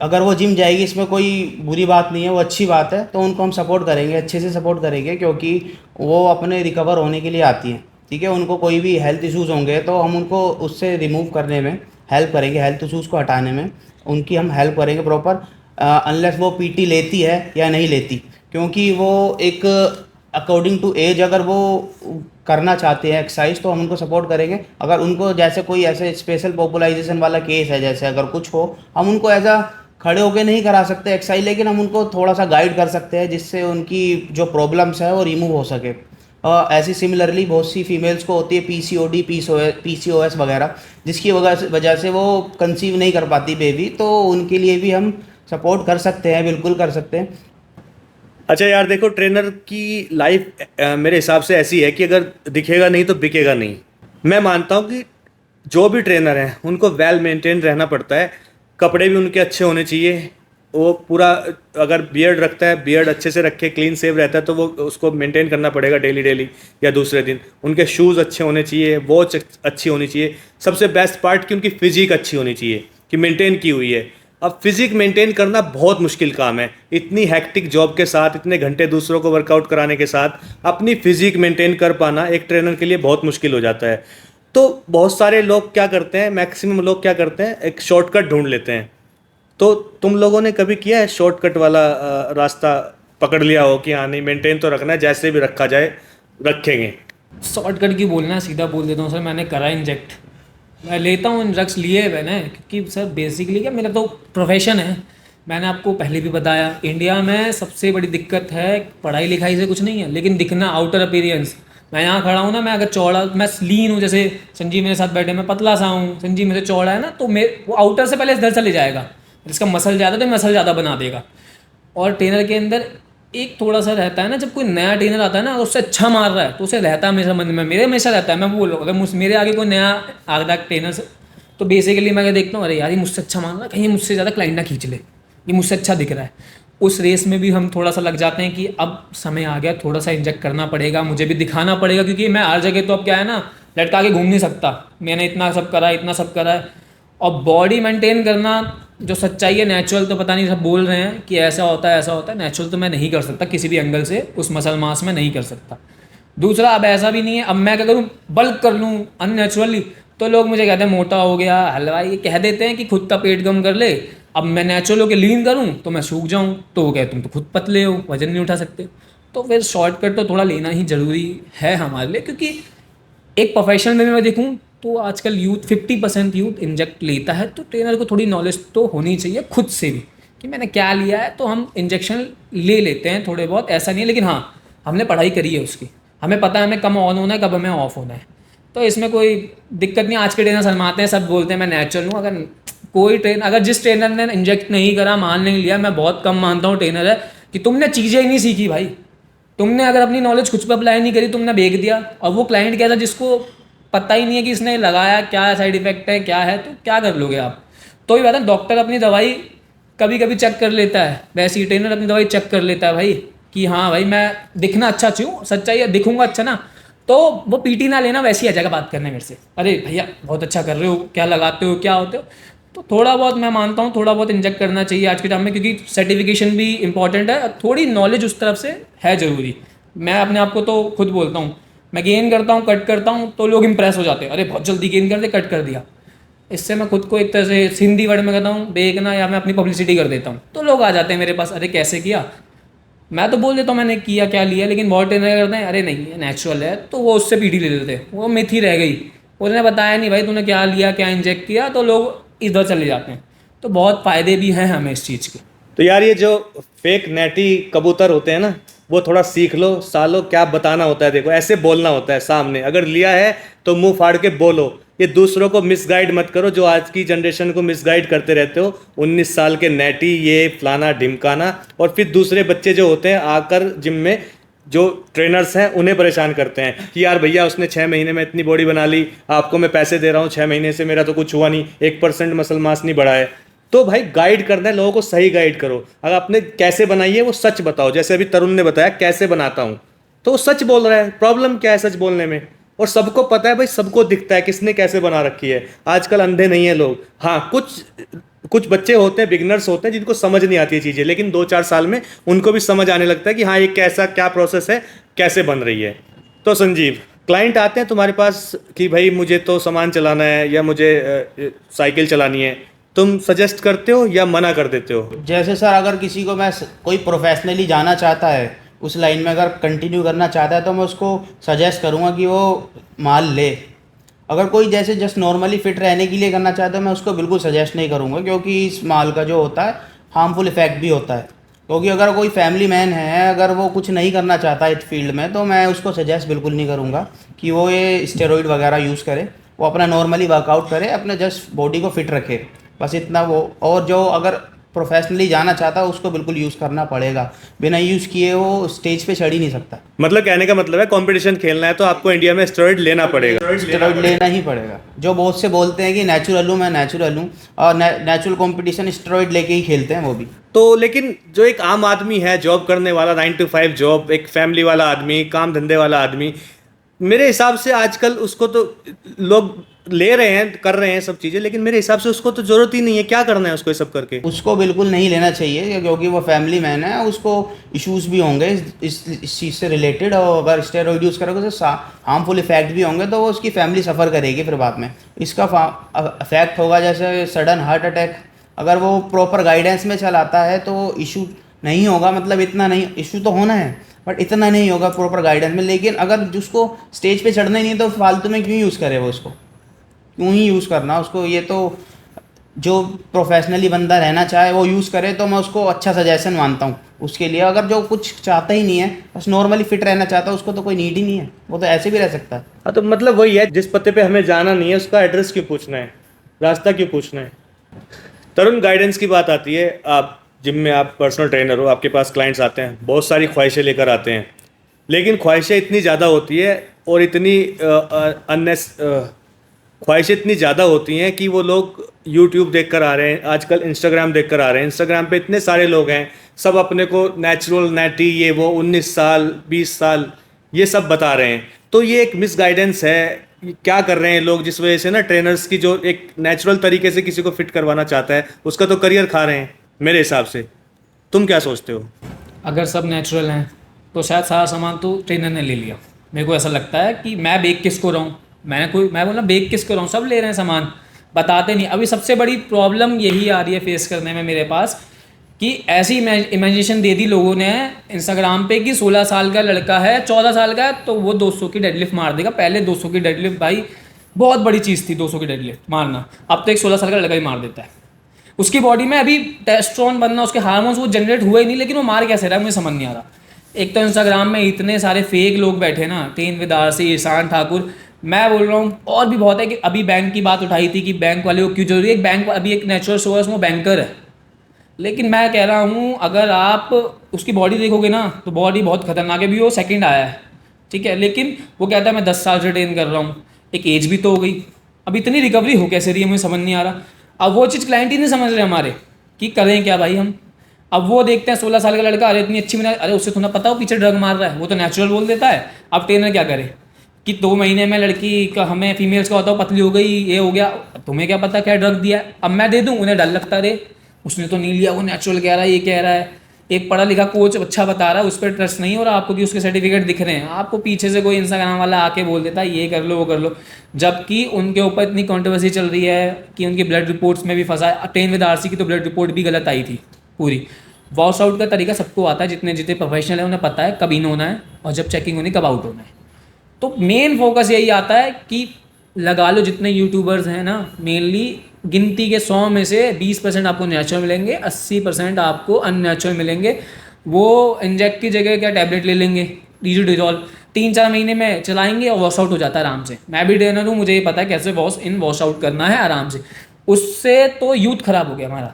अगर वो जिम जाएगी इसमें कोई बुरी बात नहीं है, वो अच्छी बात है, तो उनको हम सपोर्ट करेंगे, अच्छे से सपोर्ट करेंगे, क्योंकि वो अपने रिकवर होने के लिए आती हैं। ठीक है, उनको कोई भी हेल्थ इश्यूज़ होंगे तो हम उनको उससे रिमूव करने में हेल्प करेंगे, हेल्थ इश्यूज़ को हटाने में उनकी हम हेल्प करेंगे प्रॉपर, अनलेस वो पीटी लेती है या नहीं लेती, क्योंकि वो एक अकॉर्डिंग टू एज अगर वो करना चाहते हैं एक्सरसाइज तो हम उनको सपोर्ट करेंगे। अगर उनको जैसे कोई ऐसे स्पेशल पॉपुलाइजेशन वाला केस है, जैसे अगर कुछ हो, हम उनको एज आ खड़े होके नहीं करा सकते एक्सरसाइज, लेकिन हम उनको थोड़ा सा गाइड कर सकते हैं जिससे उनकी जो प्रॉब्लम्स है वो रिमूव हो सके। ऐसी सिमिलरली बहुत सी फीमेल्स को होती है पीसीओडी, पीसीओएस वगैरह, जिसकी वजह से वो कंसीव नहीं कर पाती बेबी, तो उनके लिए भी हम सपोर्ट कर सकते हैं, बिल्कुल कर सकते हैं। अच्छा यार देखो, ट्रेनर की लाइफ मेरे हिसाब से ऐसी है कि अगर दिखेगा नहीं तो बिकेगा नहीं। मैं मानता हूँ कि जो भी ट्रेनर हैं उनको वेल मेंटेन रहना पड़ता है, कपड़े भी उनके अच्छे होने चाहिए, वो पूरा अगर बियर्ड रखता है बियर्ड अच्छे से रखे, क्लीन सेव रहता है तो वो उसको मेंटेन करना पड़ेगा डेली या दूसरे दिन। उनके शूज़ अच्छे होने चाहिए, वॉच अच्छी होनी चाहिए, सबसे बेस्ट पार्ट कि उनकी फिजिक अच्छी होनी चाहिए कि मेंटेन की हुई है। अब फिजिक मेंटेन करना बहुत मुश्किल काम है, इतनी हैक्टिक जॉब के साथ, इतने घंटे दूसरों को वर्कआउट कराने के साथ अपनी फिजिक मेंटेन कर पाना एक ट्रेनर के लिए बहुत मुश्किल हो जाता है। तो बहुत सारे लोग क्या करते हैं, मैक्सिमम लोग क्या करते हैं, एक शॉर्टकट ढूंढ लेते हैं। तो तुम लोगों ने कभी किया है शॉर्टकट वाला रास्ता पकड़ लिया हो कि हाँ नहीं मेंटेन तो रखना है, जैसे भी रखा जाए रखेंगे? शॉर्टकट की बोलना है, सीधा बोल देता हूँ सर, मैंने करा इंजेक्ट, मैं लेता हूँ ड्रग्स लिए है मैंने, क्योंकि सर बेसिकली क्या मेरा तो प्रोफेशन है। मैंने आपको पहले भी बताया, इंडिया में सबसे बड़ी दिक्कत है पढ़ाई लिखाई से कुछ नहीं है, लेकिन दिखना, आउटर अपीयरेंस। मैं यहाँ खड़ा हूँ ना, मैं अगर चौड़ा, मैं लीन हूँ, जैसे संजीव मेरे साथ बैठे, मैं पतला सा हूँ, संजीव मेरे से चौड़ा है ना, तो वो आउटर से पहले इधर चले जाएगा, जिसका मसल ज़्यादा तो मसल ज़्यादा बना देगा। और ट्रेनर के अंदर एक थोड़ा सा रहता है ना, जब कोई नया ट्रेनर आता है ना, उससे अच्छा मार रहा है तो उसे रहता है हमेशा मन में, मेरे हमेशा रहता है। मैं बोल रहा हूँ अगर मेरे आगे कोई नया आ रहा है ट्रेनर से, तो बेसिकली मैं क्या देखता हूँ, अरे यार ये मुझसे अच्छा मार रहा है, कहीं मुझसे ज़्यादा क्लाइंट ना खींच ले, ये मुझसे अच्छा दिख रहा है। उस रेस में भी हम थोड़ा सा लग जाते हैं कि अब समय आ गया, थोड़ा सा इंजेक्ट करना पड़ेगा, मुझे भी दिखाना पड़ेगा, क्योंकि मैं हर जगह तो अब क्या है ना, लटका के घूम नहीं सकता, मैंने इतना सब करा है, इतना सब करा है। और बॉडी मेंटेन करना जो सच्चाई है, नेचुरल तो पता नहीं सब बोल रहे हैं कि ऐसा होता है ऐसा होता है, नेचुरल तो मैं नहीं कर सकता किसी भी एंगल से, उस मसल मास में नहीं कर सकता। दूसरा, अब ऐसा भी नहीं है, अब मैं क्या करूँ, बल्क कर लूँ अननेचुरली, तो लोग मुझे कहते हैं मोटा हो गया, हलवाई, ये कह देते हैं कि खुद का पेट कम कर ले। अब मैं नेचुरल होकर लीन करूँ तो मैं सूख जाऊँ, तो वो कहते तुम तो खुद पतले हो, वजन नहीं उठा सकते। तो फिर शॉर्टकट तो थोड़ा लेना ही ज़रूरी है हमारे लिए, क्योंकि एक प्रोफेशनल में मैं देखूँ तो आजकल यूथ 50% यूथ इंजेक्ट लेता है, तो ट्रेनर को थोड़ी नॉलेज तो होनी चाहिए खुद से भी कि मैंने क्या लिया है, तो हम इंजेक्शन ले लेते हैं थोड़े बहुत, ऐसा नहीं है, लेकिन हाँ हमने पढ़ाई करी है उसकी, हमें पता है हमें कब ऑन होना है, कब हमें ऑफ होना है, तो इसमें कोई दिक्कत नहीं। आज के ट्रेनर शर्माते हैं, सब बोलते हैं मैं नेचुरल हूँ। अगर कोई अगर जिस ट्रेनर ने इंजेक्ट नहीं करा, मान नहीं लिया, मैं बहुत कम मानता हूँ ट्रेनर है कि तुमने चीज़ें ही नहीं सीखी भाई, तुमने अगर अपनी नॉलेज कुछ पर अप्लाई नहीं करी, तुमने बेच दिया। और वो क्लाइंट क्या था जिसको पता ही नहीं है कि इसने लगाया क्या, साइड इफेक्ट है क्या है, तो क्या कर लोगे आप। तो ये बात है, डॉक्टर अपनी दवाई कभी कभी चेक कर लेता है, वैसे ही ट्रेनर अपनी दवाई चेक कर लेता है भाई कि हाँ भाई मैं दिखना अच्छा चाहिए, सच्चाई है, दिखूंगा अच्छा ना, तो वो पीटी ना लेना, वैसे ही आ जाएगा बात करने मेरे से, अरे भैया बहुत अच्छा कर रहे हो, क्या लगाते हो, क्या होते हो। तो थोड़ा बहुत मैं मानता हूँ, थोड़ा बहुत इंजेक्ट करना चाहिए आज के टाइम में, क्योंकि सर्टिफिकेशन भी इंपॉर्टेंट है, थोड़ी नॉलेज उस तरफ से है ज़रूरी। मैं अपने आप को तो खुद बोलता हूँ, मैं गेन करता हूँ, कट करता हूँ, तो लोग इंप्रेस हो जाते हैं, अरे बहुत जल्दी गेन कर दे, कट कर दिया। इससे मैं खुद को एक तरह से हिंदी वर्ड में कहता हूँ देखना, या मैं अपनी पब्लिसिटी कर देता हूँ, तो लोग आ जाते हैं मेरे पास, अरे कैसे किया, मैं तो बोल देता हूँ मैंने किया क्या लिया, लेकिन बहुत ट्रेनर करते हैं अरे नहीं ये नेचुरल है, तो वो उससे पीटी ले लेते हैं, वो मिथ ही रह गई, उसने बताया नहीं भाई तूने क्या लिया, क्या इंजेक्ट किया, तो लोग इधर चले जाते हैं। तो बहुत फ़ायदे भी हैं हमें इस चीज़ के। तो यार ये जो फेक नेटी कबूतर होते हैं ना, वो थोड़ा सीख लो सालो, क्या बताना होता है, देखो ऐसे बोलना होता है सामने, अगर लिया है तो मुंह फाड़ के बोलो, ये दूसरों को मिसगाइड मत करो, जो आज की जनरेशन को मिसगाइड करते रहते हो, 19 साल के नेटी ये फलाना ढिमकाना, और फिर दूसरे बच्चे जो होते हैं आकर जिम में जो ट्रेनर्स हैं उन्हें परेशान करते हैं कि यार भैया उसने 6 महीने में इतनी बॉडी बना ली, आपको मैं पैसे दे रहा हूँ, 6 महीने से मेरा तो कुछ हुआ नहीं, 1% मसल मास नहीं बढ़ा है। तो भाई गाइड करना है लोगों को, सही गाइड करो। अगर आपने कैसे बनाई है वो सच बताओ, जैसे अभी तरुण ने बताया कैसे बनाता हूँ, तो वो सच बोल रहा है, प्रॉब्लम क्या है सच बोलने में, और सबको पता है भाई, सबको दिखता है किसने कैसे बना रखी है। आजकल अंधे नहीं है लोग। हाँ, कुछ बच्चे होते हैं, बिगनर्स होते हैं, जिनको समझ नहीं आती है चीज़ें, लेकिन 2-4 साल में उनको भी समझ आने लगता है कि हाँ, ये कैसा क्या प्रोसेस है, कैसे बन रही है। तो संजीव, क्लाइंट आते हैं तुम्हारे पास कि भाई मुझे तो सामान चलाना है या मुझे साइकिल चलानी है, तुम सजेस्ट करते हो या मना कर देते हो? जैसे सर, अगर किसी को कोई प्रोफेशनली जाना चाहता है, उस लाइन में अगर कंटिन्यू करना चाहता है, तो मैं उसको सजेस्ट करूँगा कि वो माल ले। अगर कोई जैसे जस्ट नॉर्मली फिट रहने के लिए करना चाहता है, मैं उसको बिल्कुल सजेस्ट नहीं करूँगा, क्योंकि इस माल का जो होता है हार्मफुल इफेक्ट भी होता है। क्योंकि अगर कोई फैमिली मैन है, अगर वो कुछ नहीं करना चाहता इस फील्ड में, तो मैं उसको सजेस्ट बिल्कुल नहीं करूँगा कि वो ये स्टेरॉइड वगैरह यूज़ करे। वो अपना नॉर्मली वर्कआउट करे, अपने जस्ट बॉडी को फिट रखे, बस इतना वो। और जो अगर प्रोफेशनली जाना चाहता है, उसको बिल्कुल यूज़ करना पड़ेगा। बिना यूज़ किए वो स्टेज पे चढ़ ही नहीं सकता। मतलब कहने का मतलब है, कंपटीशन खेलना है तो आपको इंडिया में स्टेरॉइड लेना पड़ेगा। स्टेरॉइड लेना ही पड़ेगा। जो बहुत से बोलते हैं कि नेचुरल हूँ, मैं नेचुरल हूँ, और नेचुरल कंपटीशन स्टेरॉइड लेके ही खेलते हैं वो भी। तो लेकिन जो एक आम आदमी है, जॉब करने वाला, 9 to 5 जॉब, एक फैमिली वाला आदमी, काम धंधे वाला आदमी, मेरे हिसाब से आजकल उसको तो लोग ले रहे हैं, कर रहे हैं सब चीज़ें, लेकिन मेरे हिसाब से उसको तो ज़रूरत ही नहीं है। क्या करना है उसको ये सब करके? उसको बिल्कुल नहीं लेना चाहिए, क्योंकि वो फैमिली मैन है, उसको इश्यूज भी होंगे इस चीज़ से रिलेटेड। और अगर स्टेरॉइड यूज़ करोगे तो हार्मफुल इफेक्ट भी होंगे, तो वो उसकी फैमिली सफ़र करेगी फिर बाद में। इसका इफेक्ट होगा जैसे सडन हार्ट अटैक। अगर वो प्रॉपर गाइडेंस में चलाता है तो इशू नहीं होगा, मतलब इतना नहीं, इशू तो होना है बट इतना नहीं होगा प्रॉपर गाइडेंस में। लेकिन अगर जिसको स्टेज पे चढ़ना ही नहीं, तो फालतू में क्यों यूज़ करे वो, उसको क्यों ही यूज़ करना उसको। ये तो जो प्रोफेशनली बंदा रहना चाहे वो यूज़ करे, तो मैं उसको अच्छा सजेशन मानता हूँ उसके लिए। अगर जो कुछ चाहता ही नहीं है, बस नॉर्मली फिट रहना चाहता है, उसको तो कोई नीड ही नहीं है, वो तो ऐसे भी रह सकता है। हाँ, तो मतलब वही है, जिस पते पे हमें जाना नहीं है उसका एड्रेस क्यों पूछना है, रास्ता क्यों पूछना है। तरुण, गाइडेंस की बात आती है, आप जिम में, आप पर्सनल ट्रेनर हो, आपके पास क्लाइंट्स आते हैं, बहुत सारी ख्वाहिशें लेकर आते हैं, लेकिन ख्वाहिशें इतनी ज़्यादा होती है और इतनी ख्वाहिशें इतनी ज़्यादा होती हैं कि वो लोग यूट्यूब देख कर आ रहे हैं, आजकल इंस्टाग्राम देख कर आ रहे हैं। इंस्टाग्राम पे इतने सारे लोग हैं, सब अपने को नेचुरल, नेटी, ये वो, 19 साल 20 साल ये सब बता रहे हैं। तो ये एक मिस गाइडेंस है। क्या कर रहे हैं लोग, जिस वजह से ना ट्रेनर्स की जो एक नेचुरल तरीके से किसी को फिट करवाना चाहता है, उसका तो करियर खा रहे हैं मेरे हिसाब से। तुम क्या सोचते हो? अगर सब नेचुरल हैं तो शायद सारा सामान तो ट्रेनर ने ले लिया। मेरे को ऐसा लगता है कि मैं बेक किसको रहा हूँ, मैं बोला बेक किसको रहा हूँ, सब ले रहे हैं सामान, बताते नहीं। अभी सबसे बड़ी प्रॉब्लम यही आ रही है फेस करने में मेरे पास, कि ऐसी इमेजिनेशन दे दी लोगों ने इंस्टाग्राम पे कि 16 साल का लड़का है, 14 साल का है, तो वो 200 की डेडलिफ्ट मार देगा। पहले 200 की डेडलिफ्ट भाई बहुत बड़ी चीज़ थी, 200 की डेडलिफ्ट मारना। अब तो एक 16 साल का लड़का ही मार देता है। उसकी बॉडी में अभी टेस्टोस्टेरोन बनना, उसके हार्मोन्स वो जनरेट हुए ही नहीं, लेकिन वो मार कैसे रहा है मुझे समझ नहीं आ रहा। एक तो इंस्टाग्राम में इतने सारे फेक लोग बैठे ना, तेन विदारसी, ईशान ठाकुर, मैं बोल रहा हूँ। और भी बहुत है कि अभी बैंक की बात उठाई थी कि बैंक वाले को क्यों जरूरी है। बैंक अभी एक नेचुरल सोर्स वो बैंकर है, लेकिन मैं कह रहा हूँ अगर आप उसकी बॉडी देखोगे ना तो बॉडी बहुत खतरनाक है। भी वो सेकंड आया है, ठीक है, लेकिन वो कहता है मैं 10 साल से ट्रेन कर रहा हूँ। एक एज भी तो हो गई, अब इतनी रिकवरी हो कैसे रही है मुझे समझ नहीं आ रहा। अब वो चीज़ क्लाइंट ही नहीं समझ रहे हमारे कि करें क्या भाई हम। अब वो देखते हैं 16 साल का लड़का, अरे इतनी अच्छी बना, अरे उससे थोड़ा पता हो पीछे ड्रग मार रहा है, वो तो नेचुरल बोल देता है। अब ट्रेनर क्या करे कि 2 महीने में लड़की का, हमें फीमेल्स का होता हो पतली हो गई, ये हो गया, तुम्हें क्या पता क्या ड्रग दिया है। अब मैं दे दूँ, उन्हें डर लगता रे उसने तो नहीं लिया, वो नेचुरल कह रहा है, ये कह रहा है। एक पढ़ा लिखा कोच अच्छा बता रहा है, उस पर ट्रस्ट नहीं हो रहा आपको कि उसके सर्टिफिकेट दिख रहे हैं। आपको पीछे से कोई इंस्टाग्राम वाला आके बोल देता है ये कर लो वो कर लो, जबकि उनके ऊपर इतनी कंट्रोवर्सी चल रही है कि उनकी ब्लड रिपोर्ट्स में भी फंसा है। ट्रेन विद आरसी की तो ब्लड रिपोर्ट भी गलत आई थी पूरी। वॉश आउट का तरीका सबको आता है, जितने जितने प्रोफेशनल है उन्हें पता है कब इन होना है और जब चेकिंग होनी कब आउट होना है। तो मेन फोकस यही आता है कि लगा लो जितने यूट्यूबर्स हैं ना, मेनली गिनती के 100 में से 20% आपको नेचुरल मिलेंगे, 80% आपको अननेचुरल मिलेंगे। वो इंजेक्ट की जगह क्या टैबलेट ले लेंगे, डिजोल 3-4 महीने में चलाएंगे और वॉश आउट हो जाता है आराम से। मैं भी ट्रेनर हूँ, मुझे ये पता है कैसे वॉश आउट करना है आराम से। उससे तो यूथ खराब हो गया हमारा।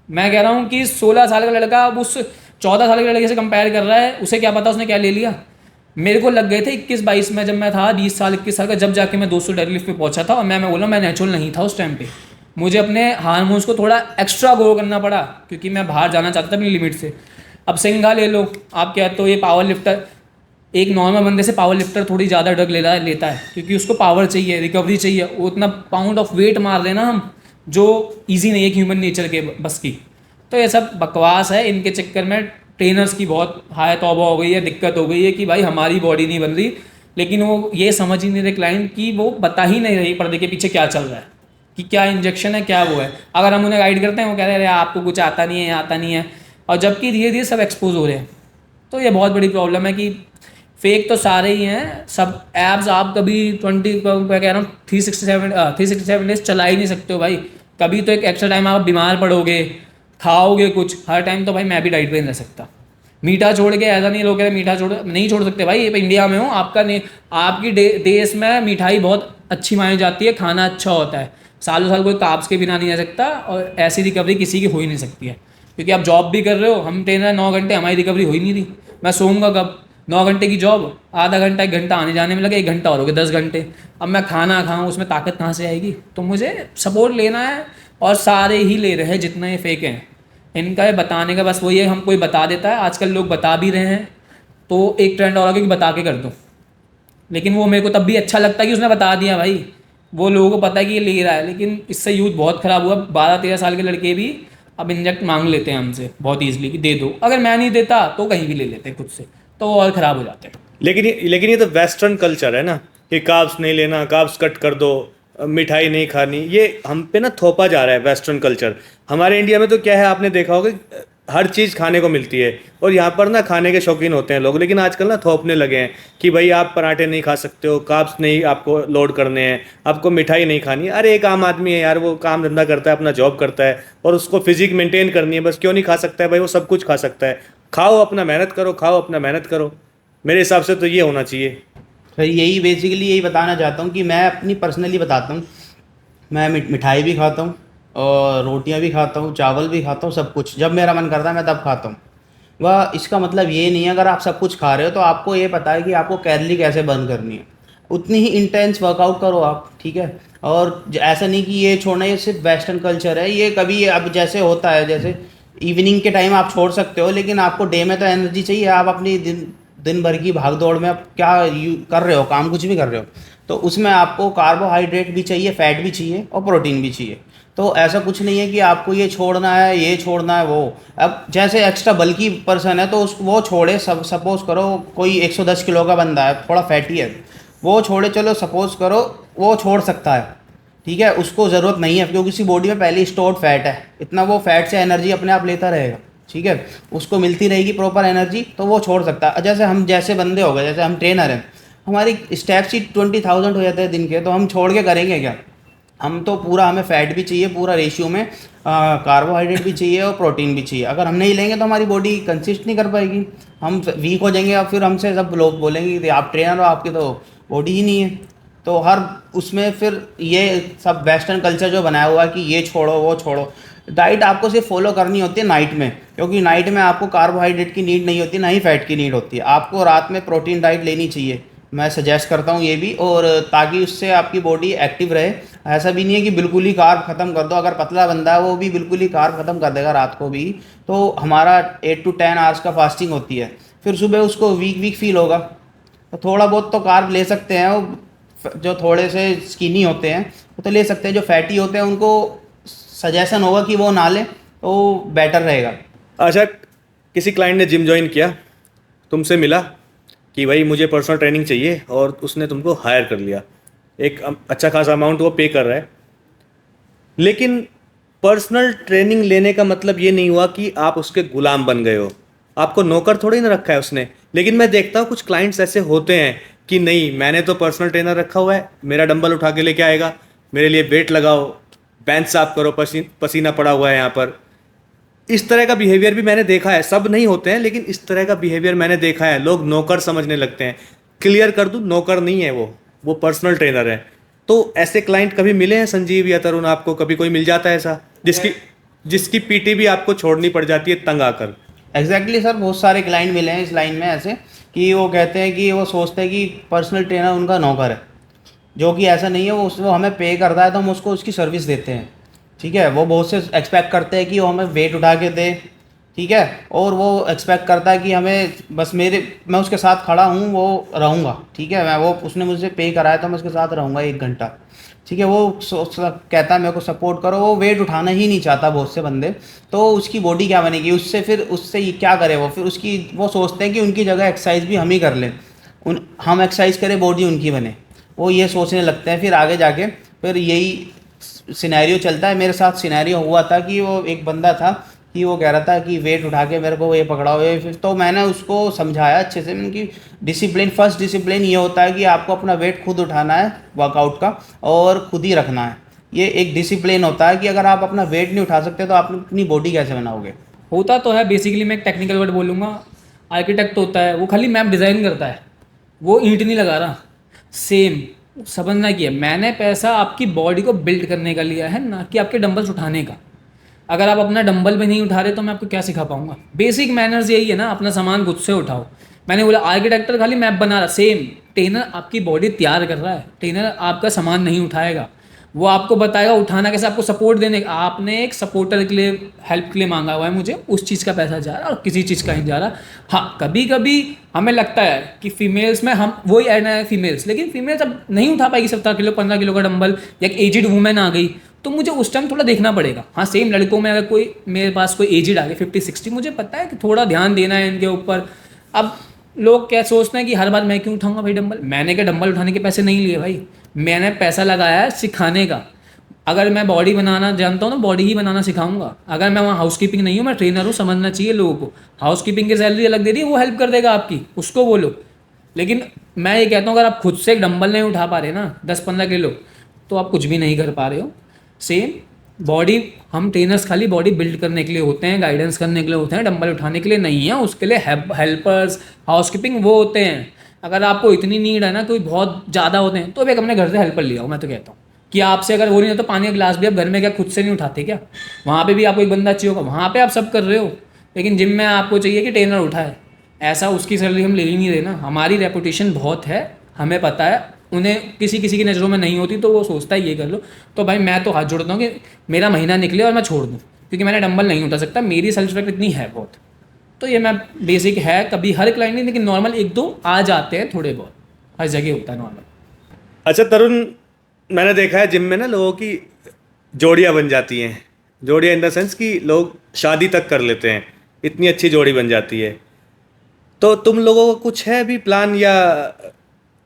मैं कह रहा हूँ कि 16 साल का लड़का अब उस 14 साल के लड़के से कंपेयर कर रहा है, उसे क्या पता उसने क्या ले लिया। मेरे को लग गए थे 21-22 में, जब मैं था 20 साल 21 साल का, जब जाके मैं 200 डेडलिफ्ट पे पहुंचा था। और मैं बोला मैं नेचुरल नहीं था उस टाइम पे, मुझे अपने हार्मोन्स को थोड़ा एक्स्ट्रा ग्रो करना पड़ा क्योंकि मैं बाहर जाना चाहता था अपनी लिमिट से। अब सिंगा ले लो, आप कहते हो ये पावर लिफ्टर, एक नॉर्मल बंदे से पावर लिफ्टर थोड़ी ज़्यादा ड्रग लेता है क्योंकि उसको पावर चाहिए, रिकवरी चाहिए, वो उतना पाउंड ऑफ वेट मार देना हम, जो ईजी नहीं है ह्यूमन नेचर के बस की। तो ये सब बकवास है, इनके चक्कर में ट्रेनर्स की बहुत हाय तौबा हो गई है, दिक्कत हो गई है कि भाई हमारी बॉडी नहीं बन रही, लेकिन वो ये समझ ही नहीं रहे क्लाइंट कि वो बता ही नहीं रही पर्दे के पीछे क्या चल रहा है, कि क्या इंजेक्शन है, क्या वो है। अगर हम उन्हें गाइड करते हैं वो कह रहे हैं आपको कुछ आता नहीं है, आता नहीं है, और जबकि धीरे धीरे सब एक्सपोज हो रहे हैं। तो ये बहुत बड़ी प्रॉब्लम है कि फेक तो सारे ही हैं सब ऐप्स। आप कभी 20 मैं कह रहा हूँ 367 डेज चला ही नहीं सकते हो भाई। कभी तो एक एक्स्ट्रा टाइम आप बीमार पड़ोगे, खाओगे कुछ, हर टाइम तो भाई मैं भी डाइट पे नहीं रह सकता। मीठा छोड़ के ऐसा नहीं, लोग कह रहे मीठा छोड़ नहीं छोड़ सकते भाई, ये इंडिया में हो, आपका नहीं, आपकी देश में मिठाई बहुत अच्छी मानी जाती है, खाना अच्छा होता है, सालों साल कोई काब्स के बिना नहीं रह सकता, और ऐसी रिकवरी किसी की हो ही नहीं सकती है। क्योंकि आप जॉब भी कर रहे हो, हम ट्रेनर 9 घंटे, हमारी रिकवरी हो ही नहीं रही। मैं सोऊंगा कब? 9 घंटे की जॉब, आधा घंटा 1 घंटा आने जाने में लगे, 1 घंटा और हो गया 10 घंटे। अब मैं खाना खाऊँ उसमें ताकत कहाँ से आएगी? तो मुझे सपोर्ट लेना है, और सारे ही ले रहे हैं जितना ये फेक हैं। इनका ये बताने का बस वही है, हम कोई बता देता है, आजकल लोग बता भी रहे हैं, तो एक ट्रेंड और आ गया कि बता के कर दो। लेकिन वो मेरे को तब भी अच्छा लगता है कि उसने बता दिया भाई, वो लोगों को पता है कि ये ले रहा है। लेकिन इससे यूथ बहुत ख़राब हुआ। 12-13 साल के लड़के भी अब इंजेक्ट मांग लेते हैं हमसे बहुत ईजिली कि दे दो। अगर मैं नहीं देता तो कहीं भी ले लेते हैं खुद से, तो वो और ख़राब हो जाते हैं। लेकिन ये तो वेस्टर्न कल्चर है ना, कि कार्ब्स नहीं लेना, कार्ब्स कट कर दो, मिठाई नहीं खानी, ये हम पे ना थोपा जा रहा है वेस्टर्न कल्चर। हमारे इंडिया में तो क्या है, आपने देखा होगा हर चीज़ खाने को मिलती है, और यहाँ पर ना खाने के शौकीन होते हैं लोग, लेकिन आजकल ना थोपने लगे हैं कि भाई आप पराठे नहीं खा सकते हो, कार्ब्स नहीं आपको लोड करने हैं, आपको मिठाई नहीं खानी है। अरे एक आम आदमी है यार, वो काम धंधा करता है, अपना जॉब करता है, और उसको फिजिक मेंटेन करनी है, बस क्यों नहीं खा सकता है भाई? वो सब कुछ खा सकता है। खाओ, अपना मेहनत करो, खाओ, अपना मेहनत करो। मेरे हिसाब से तो ये होना चाहिए। फिर यही बेसिकली यही बताना चाहता हूँ कि मैं अपनी पर्सनली बताता हूँ, मैं मिठाई भी खाता हूँ और रोटियाँ भी खाता हूँ, चावल भी खाता हूँ, सब कुछ जब मेरा मन करता है मैं तब खाता हूँ। वह इसका मतलब ये नहीं है अगर आप सब कुछ खा रहे हो तो आपको ये पता है कि आपको कैलोरी कैसे बर्न करनी है, उतनी ही इंटेंस वर्कआउट करो आप, ठीक है। और ऐसा नहीं कि ये छोड़ना, ये सिर्फ वेस्टर्न कल्चर है, ये कभी अब जैसे होता है, जैसे इवनिंग के टाइम आप छोड़ सकते हो, लेकिन आपको डे में तो एनर्जी चाहिए। आप अपनी दिन दिन भर की भाग दौड़ में आप क्या कर रहे हो, काम कुछ भी कर रहे हो, तो उसमें आपको कार्बोहाइड्रेट भी चाहिए, फैट भी चाहिए और प्रोटीन भी चाहिए। तो ऐसा कुछ नहीं है कि आपको ये छोड़ना है, ये छोड़ना है, वो अब जैसे एक्स्ट्रा बल्की पर्सन है तो उस वो छोड़े। सब सपोज करो कोई 110 किलो का बंदा है, थोड़ा फैटी है, वो छोड़े, चलो सपोज करो वो छोड़ सकता है, ठीक है, उसको ज़रूरत नहीं है क्योंकि उसकी बॉडी में पहले ही स्टोर्ड फैट है, इतना वो फैट से एनर्जी अपने आप लेता रहेगा, ठीक है, उसको मिलती रहेगी प्रॉपर एनर्जी, तो वो छोड़ सकता है। जैसे हम जैसे बंदे हो गए, जैसे हम ट्रेनर हैं, हमारी स्टेप्स ही 20,000 हो जाते हैं दिन के, तो हम छोड़ के करेंगे क्या? हम तो पूरा, हमें फैट भी चाहिए पूरा रेशियो में, कार्बोहाइड्रेट भी चाहिए और प्रोटीन भी चाहिए। अगर हम नहीं लेंगे तो हमारी बॉडी कंसिस्ट नहीं कर पाएगी, हम वीक हो जाएंगे और फिर हमसे सब लोग बोलेंगे कि आप ट्रेनर हो, आपकी तो बॉडी ही नहीं है। तो हर उसमें फिर ये सब वेस्टर्न कल्चर जो बनाया हुआ है कि ये छोड़ो वो छोड़ो। डाइट आपको सिर्फ फॉलो करनी होती है नाइट में, क्योंकि नाइट में आपको कार्बोहाइड्रेट की नीड नहीं होती, ना ही फैट की नीड होती है। आपको रात में प्रोटीन डाइट लेनी चाहिए, मैं सजेस्ट करता हूँ ये भी, और ताकि उससे आपकी बॉडी एक्टिव रहे। ऐसा भी नहीं है कि बिल्कुल ही कार्ब ख़त्म कर दो, अगर पतला बंदा है वो भी बिल्कुल ही कार्ब ख़त्म कर देगा रात को भी, तो हमारा 8 to 10 आवर्स का फास्टिंग होती है, फिर सुबह उसको वीक फील होगा, तो थोड़ा बहुत तो कार्ब ले सकते हैं। वो जो थोड़े से स्किनी होते हैं वो तो ले सकते हैं, जो फैटी होते हैं उनको सजेशन होगा कि वो ना लें, तो बेटर रहेगा। अच्छा, किसी क्लाइंट ने जिम ज्वाइन किया, तुमसे मिला कि भाई मुझे पर्सनल ट्रेनिंग चाहिए, और उसने तुमको हायर कर लिया, एक अच्छा खासा अमाउंट वो पे कर रहा है, लेकिन पर्सनल ट्रेनिंग लेने का मतलब ये नहीं हुआ कि आप उसके गुलाम बन गए हो। आपको नौकर थोड़ी ना रखा है उसने। लेकिन मैं देखता हूँ कुछ क्लाइंट्स ऐसे होते हैं कि नहीं, मैंने तो पर्सनल ट्रेनर रखा हुआ है, मेरा डंबल उठा के लेके आएगा, मेरे लिए वेट लगाओ, बेंच साफ करो, पसीना पड़ा हुआ है यहाँ पर। इस तरह का बिहेवियर भी मैंने देखा है, सब नहीं होते हैं लेकिन इस तरह का बिहेवियर मैंने देखा है। लोग नौकर समझने लगते हैं। क्लियर कर दूं, नौकर नहीं है वो पर्सनल ट्रेनर है। तो ऐसे क्लाइंट कभी मिले हैं संजीव या तरुण? आपको कभी कोई मिल जाता है ऐसा जिसकी पीटी भी आपको छोड़नी पड़ जाती है तंग आकर? एग्जैक्टली सर, बहुत सारे क्लाइंट मिले हैं इस लाइन में ऐसे कि वो कहते हैं कि वो सोचते हैं कि पर्सनल ट्रेनर उनका नौकर है, जो कि ऐसा नहीं है। वो हमें पे करता है तो हम उसको उसकी सर्विस देते हैं, ठीक है। वो बहुत से एक्सपेक्ट करते हैं कि वो हमें वेट उठा के दे, ठीक है, और वो एक्सपेक्ट करता है कि हमें बस मैं उसके साथ खड़ा हूँ, वो रहूँगा, ठीक है, उसने मुझसे पे कराया तो मैं उसके साथ रहूँगा 1 घंटा, ठीक है। वो कहता है मेरे को सपोर्ट करो, वो वेट उठाना ही नहीं चाहता बहुत से बंदे, तो उसकी बॉडी क्या बनेगी उससे ये क्या करे वो, फिर वो सोचते हैं कि उनकी जगह एक्सरसाइज भी हम ही कर लें, हम एक्सरसाइज करें बॉडी उनकी बने, वो ये सोचने लगते हैं। फिर आगे जाके फिर यही सिनेरियो चलता है। मेरे साथ सिनेरियो हुआ था कि वो एक बंदा था कि वो कह रहा था कि वेट उठा के मेरे को ये पकड़ाओ, ये फिर तो मैंने उसको समझाया अच्छे से कि फर्स्ट डिसिप्लिन ये होता है कि आपको अपना वेट खुद उठाना है वर्कआउट का, और खुद ही रखना है। ये एक डिसिप्लिन होता है कि अगर आप अपना वेट नहीं उठा सकते तो आप अपनी बॉडी कैसे बनाओगे। होता तो है बेसिकली, मैं एक टेक्निकल वर्ड बोलूँगा, आर्किटेक्ट होता है, वो खाली मैप डिज़ाइन करता है, वो ईंट नहीं लगा रहा। सेम समझना कि है, मैंने पैसा आपकी बॉडी को बिल्ड करने का लिया है, ना कि आपके डंबल्स उठाने का। अगर आप अपना डंबल भी नहीं उठा रहे तो मैं आपको क्या सिखा पाऊंगा। बेसिक मैनर्स यही है ना, अपना सामान खुद से उठाओ। मैंने बोला आर्किटेक्टर खाली मैप बना रहा, सेम ट्रेनर आपकी बॉडी तैयार कर रहा है। ट्रेनर आपका सामान नहीं उठाएगा, वो आपको बताएगा उठाना कैसे, आपको सपोर्ट देने का। आपने एक सपोर्टर के लिए, हेल्प के लिए मांगा हुआ है, मुझे उस चीज़ का पैसा जा रहा है और किसी चीज़ का नहीं जा रहा। हाँ, कभी कभी हमें लगता है कि फीमेल्स में हम वही ऐड है फीमेल्स, लेकिन फीमेल्स अब नहीं उठा पाएगी 17 किलो 15 किलो का डंबल, या एक एजिड वुमेन आ गई तो मुझे उस टाइम थोड़ा देखना पड़ेगा। हाँ, सेम लड़कों में अगर कोई मेरे पास कोई एजिड आ गई 50-60, मुझे पता है कि थोड़ा ध्यान देना है इनके ऊपर। अब लोग क्या सोचते हैं कि हर बार मैं क्यों उठाऊंगा भाई डंबल। मैंने क्या डंबल उठाने के पैसे नहीं लिए भाई, मैंने पैसा लगाया है सिखाने का। अगर मैं बॉडी बनाना जानता हूँ तो बॉडी ही बनाना सिखाऊंगा। अगर मैं वहाँ हाउसकीपिंग नहीं हूँ, मैं ट्रेनर हूँ, समझना चाहिए लोगों को। हाउसकीपिंग की सैलरी अलग दे रही है, वो हेल्प कर देगा आपकी, उसको बोलो। लेकिन मैं ये कहता हूँ अगर आप खुद से एक डंबल नहीं उठा पा रहे ना 10-15 किलो, तो आप कुछ भी नहीं कर पा रहे हो। सेम बॉडी, हम ट्रेनर्स खाली बॉडी बिल्ड करने के लिए होते हैं, गाइडेंस करने के लिए होते हैं, डंबल उठाने के लिए नहीं है। उसके लिए हेल्पर्स, हाउसकीपिंग वो होते हैं। अगर आपको इतनी नीड है ना, कोई बहुत ज़्यादा होते हैं, तो भी अपने घर से हेल्पर ले आओ। मैं तो कहता हूँ कि आपसे अगर वो नहीं होता, पानी का गिलास भी आप घर में क्या खुद से नहीं उठाते क्या? वहाँ पे भी आपको एक बंदा चाहिए होगा, वहाँ पे आप सब कर रहे हो, लेकिन जिम में आपको चाहिए कि ट्रेनर उठाए। ऐसा उसकी सैलरी हम ले ही नहीं रहे ना। हमारी रेपुटेशन बहुत है, हमें पता है, उन्हें किसी किसी की नज़रों में नहीं होती, तो वो सोचता है ये कर लो। तो भाई मैं तो हाथ जोड़ता हूँ कि मेरा महीना निकले और मैं छोड़ दूँ, क्योंकि मैंने डंबल नहीं उठा सकता, मेरी सेल्फ रिस्पेक्ट इतनी है बहुत। तो ये मैं बेसिक है, कभी हर क्लाइंट नहीं, लेकिन नॉर्मल 1-2 आ जाते हैं, थोड़े बहुत हर जगह होता है नॉर्मल। अच्छा तरुण, मैंने देखा है जिम में ना लोगों की जोड़ियाँ बन जाती हैं। जोड़ियाँ इन द सेंस कि लोग शादी तक कर लेते हैं, इतनी अच्छी जोड़ी बन जाती है। तो तुम लोगों को कुछ है अभी प्लान, या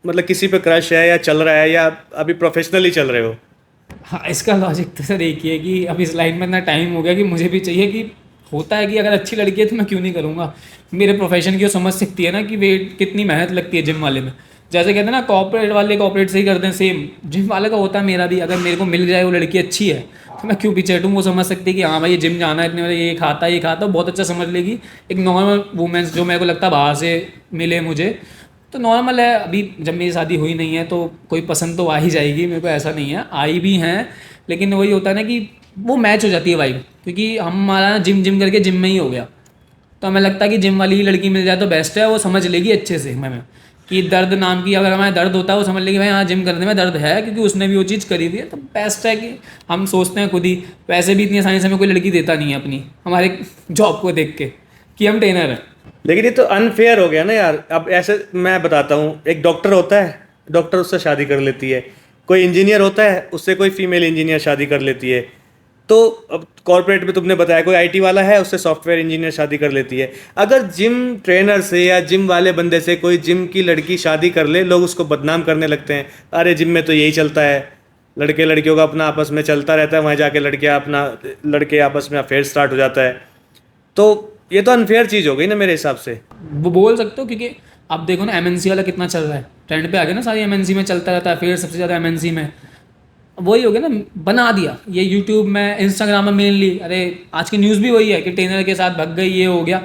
मतलब किसी पे क्रश है या चल रहा है, या अभी प्रोफेशनली चल रहे हो? हाँ, इसका लॉजिक तो सर एक ही है कि अब इस लाइन में इतना टाइम हो गया कि मुझे भी चाहिए कि होता है कि अगर अच्छी लड़की है तो मैं क्यों नहीं करूँगा। मेरे प्रोफेशन की वो समझ सकती है ना कि वेट कितनी मेहनत लगती है जिम वाले में। जैसे कहते हैं ना कॉर्पोरेट वाले कॉर्पोरेट से ही करते हैं, सेम जिम वाले का होता है मेरा भी। अगर मेरे को मिल जाए वो लड़की अच्छी है तो मैं क्यों पीछे हटूँ। वो समझ सकती है कि हाँ भाई ये जिम जाना है, इतने बजे ये खाता बहुत अच्छा समझ लेगी। एक नॉर्मल वुमेन्स जो मेरे को लगता है बाहर से मिले मुझे तो नॉर्मल है। अभी जब मेरी शादी हुई नहीं है तो कोई पसंद तो आ ही जाएगी मेरे को, ऐसा नहीं है, आई भी हैं, लेकिन वही होता है ना कि वो मैच हो जाती है वाइब, क्योंकि हमारा जिम करके जिम में ही हो गया। तो हमें लगता है कि जिम वाली ही लड़की मिल जाए तो बेस्ट है, वो समझ लेगी अच्छे से हमें कि दर्द नाम की, अगर हमें दर्द होता है वो समझ लेगी भाई हाँ जिम करने में दर्द है, क्योंकि उसने भी वो चीज़ करी हुई है। तो बेस्ट है कि हम सोचते हैं खुद ही, पैसे भी इतनी आसानी से हमें कोई लड़की देता नहीं है अपनी हमारे जॉब को देख के कि हम ट्रेनर हैं। लेकिन ये तो अनफेयर हो गया ना यार। अब ऐसे मैं बताता हूँ, एक डॉक्टर होता है, डॉक्टर उससे शादी कर लेती है। कोई इंजीनियर होता है, उससे कोई फीमेल इंजीनियर शादी कर लेती है। तो अब कॉर्पोरेट में तुमने बताया कोई आईटी वाला है, उससे सॉफ्टवेयर इंजीनियर शादी कर लेती है। अगर जिम ट्रेनर से या जिम वाले बंदे से कोई जिम की लड़की शादी कर ले, लोग उसको बदनाम करने लगते हैं। अरे जिम में तो यही चलता है, लड़के लड़कियों का अपना आपस में चलता रहता है, वहाँ जाके लड़के आपस में अफेयर स्टार्ट हो जाता है। तो ये तो अनफेयर चीज़ हो गई ना मेरे हिसाब से। वो बोल सकते हो, क्योंकि आप देखो ना एमएनसी वाला कितना चल रहा है, ट्रेंड पे आ गया ना, सारी एमएनसी में चलता रहता है, फिर सबसे ज़्यादा एमएनसी में। वही हो गया ना, बना दिया ये यूट्यूब में, इंस्टाग्राम में मेनली। अरे आज की न्यूज़ भी वही है कि ट्रेनर के साथ भग गई, ये हो गया।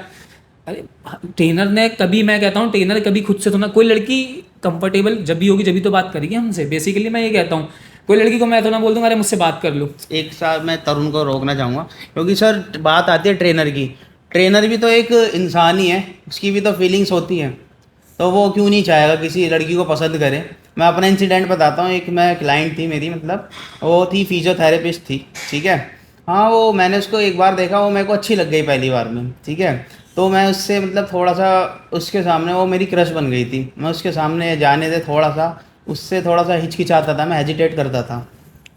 अरे ट्रेनर ने कभी, मैं कहता हूँ ट्रेनर कभी खुद से तो ना, कोई लड़की कंफर्टेबल जब भी होगी जब भी तो बात करेगी हमसे। बेसिकली मैं ये कहता हूँ, कोई लड़की को मैं तो ना बोल दूँगा अरे मुझसे बात कर लो। एक साथ मैं तरुण को रोकना चाहूँगा, क्योंकि सर बात आती है ट्रेनर की। ट्रेनर भी तो एक इंसान ही है, उसकी भी तो फीलिंग्स होती हैं, तो वो क्यों नहीं चाहेगा किसी लड़की को पसंद करे। मैं अपना इंसिडेंट बताता हूँ। एक मैं क्लाइंट थी मेरी, मतलब वो थी फिजियोथेरेपिस्ट थी, ठीक है। हाँ, वो मैंने उसको एक बार देखा, वो मेरे को अच्छी लग गई पहली बार में, ठीक है। तो मैं उससे मतलब थोड़ा सा उसके सामने, वो मेरी क्रश बन गई थी, मैं उसके सामने जाने दे थोड़ा सा उससे थोड़ा सा हिचकिचाता था, मैं हेजिटेट करता था।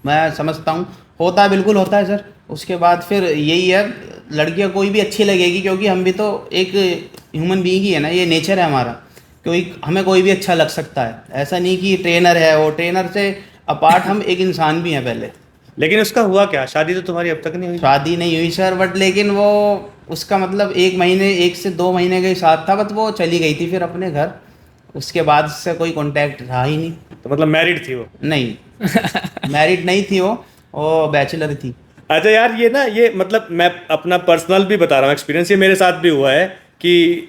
मैं समझता हूँ होता है, बिल्कुल होता है सर। उसके बाद फिर यही है, लड़कियाँ कोई भी अच्छी लगेगी, क्योंकि हम भी तो एक ह्यूमन बीइंग ही है ना, ये नेचर है हमारा। कोई हमें कोई भी अच्छा लग सकता है, ऐसा नहीं कि ट्रेनर है, वो ट्रेनर से अपार्ट हम एक इंसान भी हैं पहले। लेकिन उसका हुआ क्या? शादी तो तुम्हारी अब तक नहीं हुई? शादी नहीं हुई सर, बट लेकिन वो उसका मतलब 1 महीने, 1 से 2 महीने का ही साथ था, बट वो चली गई थी फिर अपने घर। उसके बाद से कोई कांटेक्ट रहा ही नहीं। तो मतलब मैरिड थी वो? नहीं, मैरिड नहीं थी वो बैचलर थी। अच्छा यार, ये ना, ये मतलब मैं अपना पर्सनल भी बता रहा हूँ एक्सपीरियंस, ये मेरे साथ भी हुआ है कि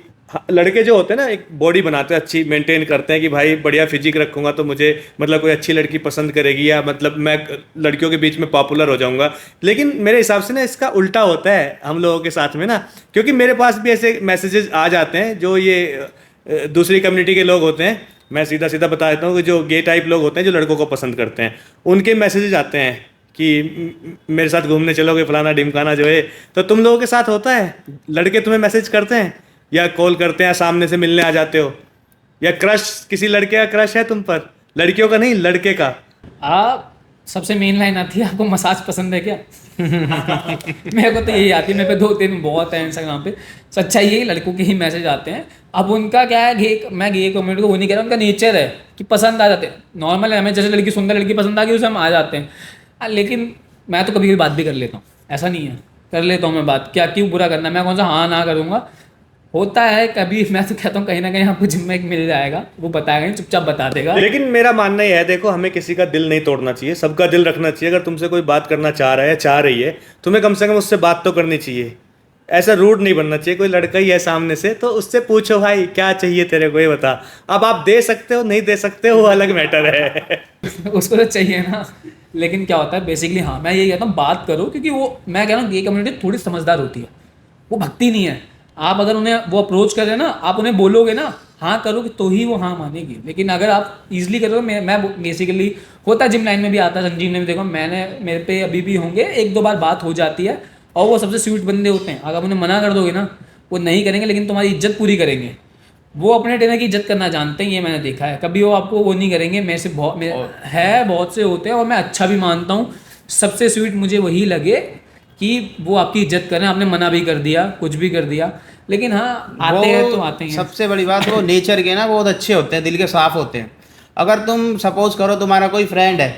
लड़के जो होते हैं ना, एक बॉडी बनाते हैं, अच्छी मेंटेन करते हैं कि भाई बढ़िया फिजिक रखूंगा तो मुझे मतलब कोई अच्छी लड़की पसंद करेगी, या मतलब मैं लड़कियों के बीच में पॉपुलर हो जाऊंगा। लेकिन मेरे हिसाब से ना इसका उल्टा होता है हम लोगों के साथ में ना, क्योंकि मेरे पास भी ऐसे मैसेजेस आ जाते हैं जो ये दूसरी कम्युनिटी के लोग होते हैं। मैं सीधा सीधा बता देता हूँ कि जो गे टाइप लोग होते हैं जो लड़कों को पसंद करते हैं, उनके मैसेजेस आते हैं कि मेरे साथ घूमने चलोगे फलाना ढिमकाना जो है। तो तुम लोगों के साथ होता है, लड़के तुम्हें मैसेज करते हैं या कॉल करते हैं, सामने से मिलने आ जाते हो, या क्रश, किसी लड़के का क्रश है तुम पर? लड़कियों का नहीं, लड़के का। आप सबसे मेन लाइन आती है, आपको मसाज पसंद है क्या? मेरे को तो यही आती है, मेरे पे 2-3 बहुत है इंस्टाग्राम पे। सच्चाई यही, लड़कों के ही मैसेज आते हैं। अब उनका क्या है, मैं गे कम्युनिटी को वो नहीं कह रहा, उनका नेचर है कि पसंद आ जाते हैं। नॉर्मल है, हमें जैसे लड़की सुंदर लड़की पसंद आ गई उसे हम आ जाते हैं। लेकिन मैं तो कभी कभी बात भी कर लेता हूँ, ऐसा नहीं है, कर लेता हूँ मैं बात, क्या क्यों बुरा करना, मैं कौन सा हाँ ना करूँगा। होता है कभी, मैं तो कहता हूँ कहीं ना कहीं आपको जिम में एक मिल जाएगा, वो बताएगा नहीं, चुपचाप बता देगा। लेकिन मेरा मानना यह है, देखो, हमें किसी का दिल नहीं तोड़ना चाहिए, सबका दिल रखना चाहिए। अगर तुमसे कोई बात करना चाह रहा है, चाह रही है, तुम्हें कम से कम उससे बात तो करनी चाहिए। ऐसा रूड नहीं बनना चाहिए। कोई लड़का ही है सामने से तो उससे पूछो भाई क्या चाहिए तेरे को, ये बता। अब आप दे सकते हो नहीं दे सकते हो वो अलग मैटर है। उसको तो चाहिए ना। लेकिन क्या होता है बेसिकली, हाँ मैं यही कहता हूँ बात करो, क्योंकि वो मैं कह रहा हूँ ये कम्युनिटी थोड़ी समझदार होती है, वो भक्ति नहीं है। आप अगर उन्हें वो अप्रोच कर रहे हैं ना, आप उन्हें बोलोगे ना हाँ करोगे तो ही वो हाँ मानेगी। लेकिन अगर आप ईजिली करोगे, मैं बेसिकली होता है जिम लाइन में भी आता है, संजीव ने भी देखो, मैंने मेरे पे अभी भी होंगे 1-2 बार बात हो जाती है, और वो सबसे स्वीट बंदे होते हैं। अगर आप उन्हें मना कर दोगे ना, वो नहीं करेंगे, लेकिन तुम्हारी इज्जत पूरी करेंगे। वो अपने ट्रेनर की इज्जत करना जानते हैं, ये मैंने देखा है। कभी वो आपको वो नहीं करेंगे। मेरे से बहुत से होते हैं, और मैं अच्छा भी मानता हूँ। सबसे स्वीट मुझे वही लगे कि वो आपकी इज्जत करें। आपने मना भी कर दिया, कुछ भी कर दिया, लेकिन हाँ आते हैं तो आते हैं। सबसे बड़ी बात, वो नेचर के ना बहुत अच्छे होते हैं, दिल के साफ होते हैं। अगर तुम सपोज करो तुम्हारा कोई फ्रेंड है,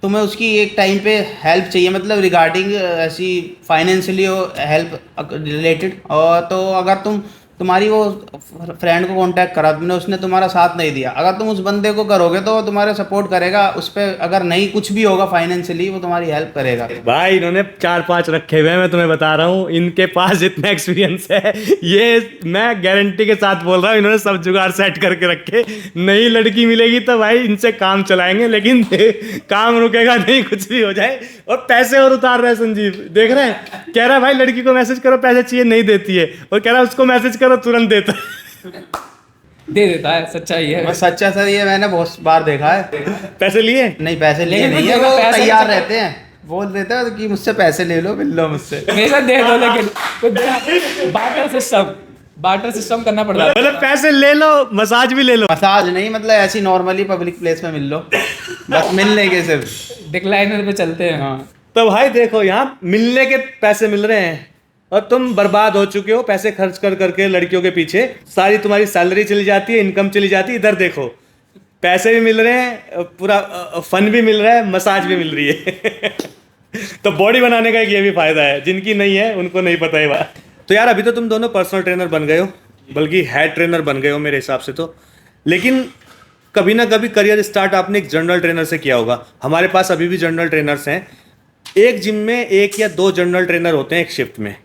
तुम्हें उसकी एक टाइम पे हेल्प चाहिए, मतलब रिगार्डिंग ऐसी फाइनेंशियली हेल्प रिलेटेड, और तो अगर तुम्हारी वो फ्रेंड को कांटेक्ट करा तुमने, उसने तुम्हारा साथ नहीं दिया, अगर तुम उस बंदे को करोगे तो वो तुम्हारे सपोर्ट करेगा उस पर। अगर नहीं कुछ भी होगा फाइनेंशियली, वो तुम्हारी हेल्प करेगा। भाई इन्होंने 4-5 रखे हुए हैं, मैं तुम्हें बता रहा हूँ, इनके पास इतना एक्सपीरियंस है, ये मैं गारंटी के साथ बोल रहा हूँ, इन्होंने सब जुगाड़ सेट करके रखे। नई लड़की मिलेगी तो भाई इनसे काम चलाएंगे, लेकिन काम रुकेगा नहीं, कुछ भी हो जाए। और पैसे और उतार रहे हैं संजीव, देख रहे हैं, कह रहा है भाई लड़की को मैसेज करो पैसे चाहिए, नहीं देती है, और कह रहा है उसको मैसेज करो तुरंत देता है। दे देता है, सच्चाई है। मैं सच्चा सर, ये मैंने बहुत बार देखा है। पैसे लिए? नहीं, पैसे लिए लेकिन नहीं है, देखो, वो पैसे तैयार के- रहते हैं, बोल देते हैं कि मुझसे पैसे ले लो, मिल लो मुझसे। मेरे साथ दे दो, लेकिन बार्टर सिस्टम करना पड़ता है। मतलब पैसे ले लो, मसाज भी ले लो। मसाज नहीं, मतलब ऐसी नॉर्मली पब्लिक प्लेस में मिल लो, बस मिलने के सिर्फ। डिक्लाइनर पे चलते हैं। हाँ, तो भाई देखो, यहाँ मिलने के पैसे मिल रहे हैं और तुम बर्बाद हो चुके हो पैसे खर्च कर करके लड़कियों के पीछे। सारी तुम्हारी सैलरी चली जाती है, इनकम चली जाती है। इधर देखो, पैसे भी मिल रहे हैं, पूरा फन भी मिल रहा है, मसाज भी मिल रही है। तो बॉडी बनाने का एक ये भी फायदा है, जिनकी नहीं है उनको नहीं पता है बात। तो यार अभी तो तुम दोनों पर्सनल ट्रेनर बन गए हो, बल्कि हेड ट्रेनर बन गए हो मेरे हिसाब से तो। लेकिन कभी ना कभी करियर स्टार्ट आपने एक जनरल ट्रेनर से किया होगा। हमारे पास अभी भी जनरल ट्रेनर्स हैं। एक जिम में 1 या 2 जनरल ट्रेनर होते हैं एक शिफ्ट में,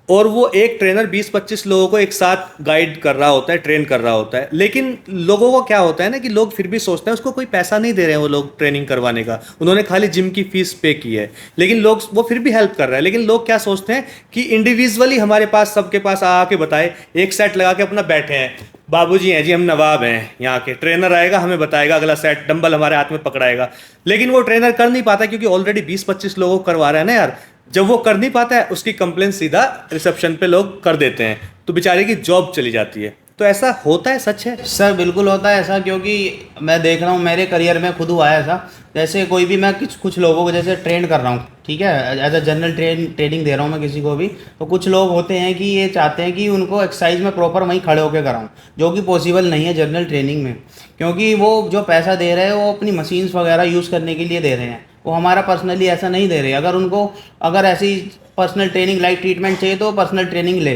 और वो एक ट्रेनर 20-25 लोगों को एक साथ गाइड कर रहा होता है, ट्रेन कर रहा होता है। लेकिन लोगों को क्या होता है ना कि लोग फिर भी सोचते हैं उसको कोई पैसा नहीं दे रहे हैं वो लोग ट्रेनिंग करवाने का, उन्होंने खाली जिम की फीस पे की है, लेकिन लोग वो फिर भी हेल्प कर रहा है। लेकिन लोग क्या सोचते हैं कि इंडिविजुअली हमारे पास, सबके पास आके बताए, एक सेट लगा के अपना बैठे हैं, बाबूजी हैं जी, हम नवाब हैं यहाँ के, ट्रेनर आएगा हमें बताएगा, अगला सेट डंबल हमारे हाथ में पकड़ाएगा। लेकिन वो ट्रेनर कर नहीं पाता, क्योंकि ऑलरेडी 20-25 लोगों को करवा रहा है ना यार। जब वो कर नहीं पाता है उसकी कंप्लेन सीधा रिसेप्शन पे लोग कर देते हैं, तो बेचारे की जॉब चली जाती है। तो ऐसा होता है, सच है? सर बिल्कुल होता है ऐसा, क्योंकि मैं देख रहा हूँ मेरे करियर में खुद हुआ है ऐसा। जैसे कोई भी मैं कुछ लोगों को जैसे ट्रेन कर रहा हूँ, ठीक है, एज अ जनरल ट्रेनिंग दे रहा हूँ मैं किसी को भी, तो कुछ लोग होते हैं कि ये चाहते हैं कि उनको एक्सरसाइज में प्रॉपर वहीं खड़े होकर कराऊँ, जो कि पॉसिबल नहीं है जनरल ट्रेनिंग में। क्योंकि वो जो पैसा दे रहे हैं वो अपनी मशीन्स वगैरह यूज़ करने के लिए दे रहे हैं, वो हमारा पर्सनली ऐसा नहीं दे रहे। अगर ऐसी पर्सनल ट्रेनिंग लाइक ट्रीटमेंट चाहिए तो पर्सनल ट्रेनिंग ले,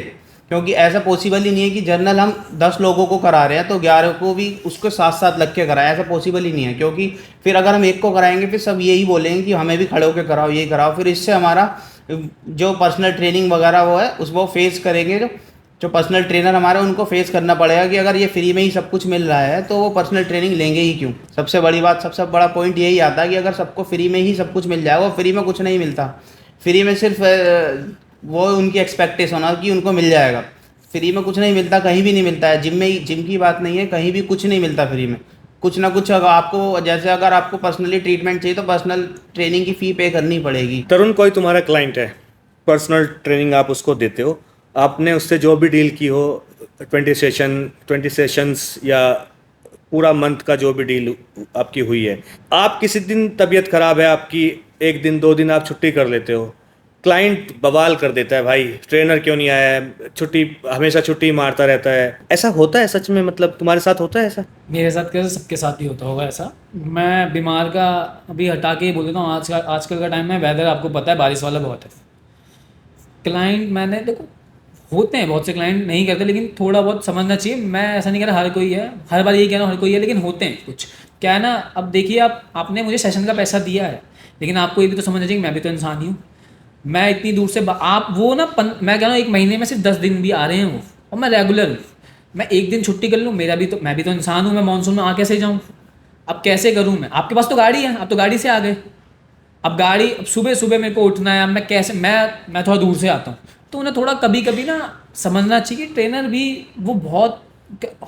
क्योंकि ऐसा पॉसिबल ही नहीं है कि जर्नल हम 10 लोगों को करा रहे हैं तो 11 को भी उसको साथ साथ लग के कराए, ऐसा पॉसिबल ही नहीं है। क्योंकि फिर अगर हम एक को कराएंगे फिर सब यही बोलेंगे कि हमें भी खड़े होकर कराओ, यही कराओ, फिर इससे हमारा जो पर्सनल ट्रेनिंग वगैरह वो है उस वो फेस करेंगे। जो पर्सनल ट्रेनर हमारे उनको फेस करना पड़ेगा कि अगर ये फ्री में ही सब कुछ मिल रहा है तो वो पर्सनल ट्रेनिंग लेंगे ही क्यों। सबसे बड़ी बात, सबसे बड़ा पॉइंट यही आता है कि अगर सबको फ्री में ही सब कुछ मिल जाएगा, वो फ्री में कुछ नहीं मिलता। फ्री में सिर्फ वो उनकी एक्सपेक्टेशन है कि उनको मिल जाएगा, फ्री में कुछ नहीं मिलता, कहीं भी नहीं मिलता है। जिम की बात नहीं है, कहीं भी कुछ नहीं मिलता फ्री में। कुछ ना कुछ अगर आपको पर्सनली ट्रीटमेंट चाहिए तो पर्सनल ट्रेनिंग की फ़ी पे करनी पड़ेगी। तरुण, कोई तुम्हारा क्लाइंट है, पर्सनल ट्रेनिंग आप उसको देते हो, आपने उससे जो भी डील की हो, 20 सेशंस या पूरा मंथ का जो भी डील आपकी हुई है, आप किसी दिन तबीयत ख़राब है आपकी, 1 दिन 2 दिन आप छुट्टी कर लेते हो, क्लाइंट बवाल कर देता है, भाई ट्रेनर क्यों नहीं आया है, छुट्टी हमेशा छुट्टी मारता रहता है। ऐसा होता है सच में? मतलब तुम्हारे साथ होता है ऐसा? मेरे साथ कैसे, सबके साथ ही होता होगा ऐसा। मैं बीमार का अभी हटा के ही बोल देता हूँ, आजकल का टाइम में वेदर आपको पता है बारिश वाला बहुत है। क्लाइंट मैंने देखो होते हैं बहुत से क्लाइंट, नहीं करते, लेकिन थोड़ा बहुत समझना चाहिए। मैं ऐसा नहीं कह रहा हर कोई है, हर बार यही कह रहा हूँ हर कोई है, लेकिन होते हैं कुछ। क्या है ना, अब देखिए आपने मुझे सेशन का पैसा दिया है, लेकिन आपको ये भी तो समझना चाहिए कि मैं भी तो इंसान ही हूँ। मैं इतनी दूर से आप वो ना मैं कह रहा हूँ 1 महीने में सिर्फ 10 दिन भी आ रहे हैं वो, और मैं रेगुलर हूँ। मैं 1 दिन छुट्टी कर लूँ, मैं भी तो इंसान हूँ, मैं मानसून में आ कैसे जाऊँ? अब कैसे करूँ मैं? आपके पास तो गाड़ी है, आप तो गाड़ी से आ गए। अब सुबह सुबह मेरे को उठना है, अब मैं कैसे, मैं थोड़ा दूर से आता हूँ, तो उन्हें थोड़ा कभी कभी ना समझना चाहिए कि ट्रेनर भी वो बहुत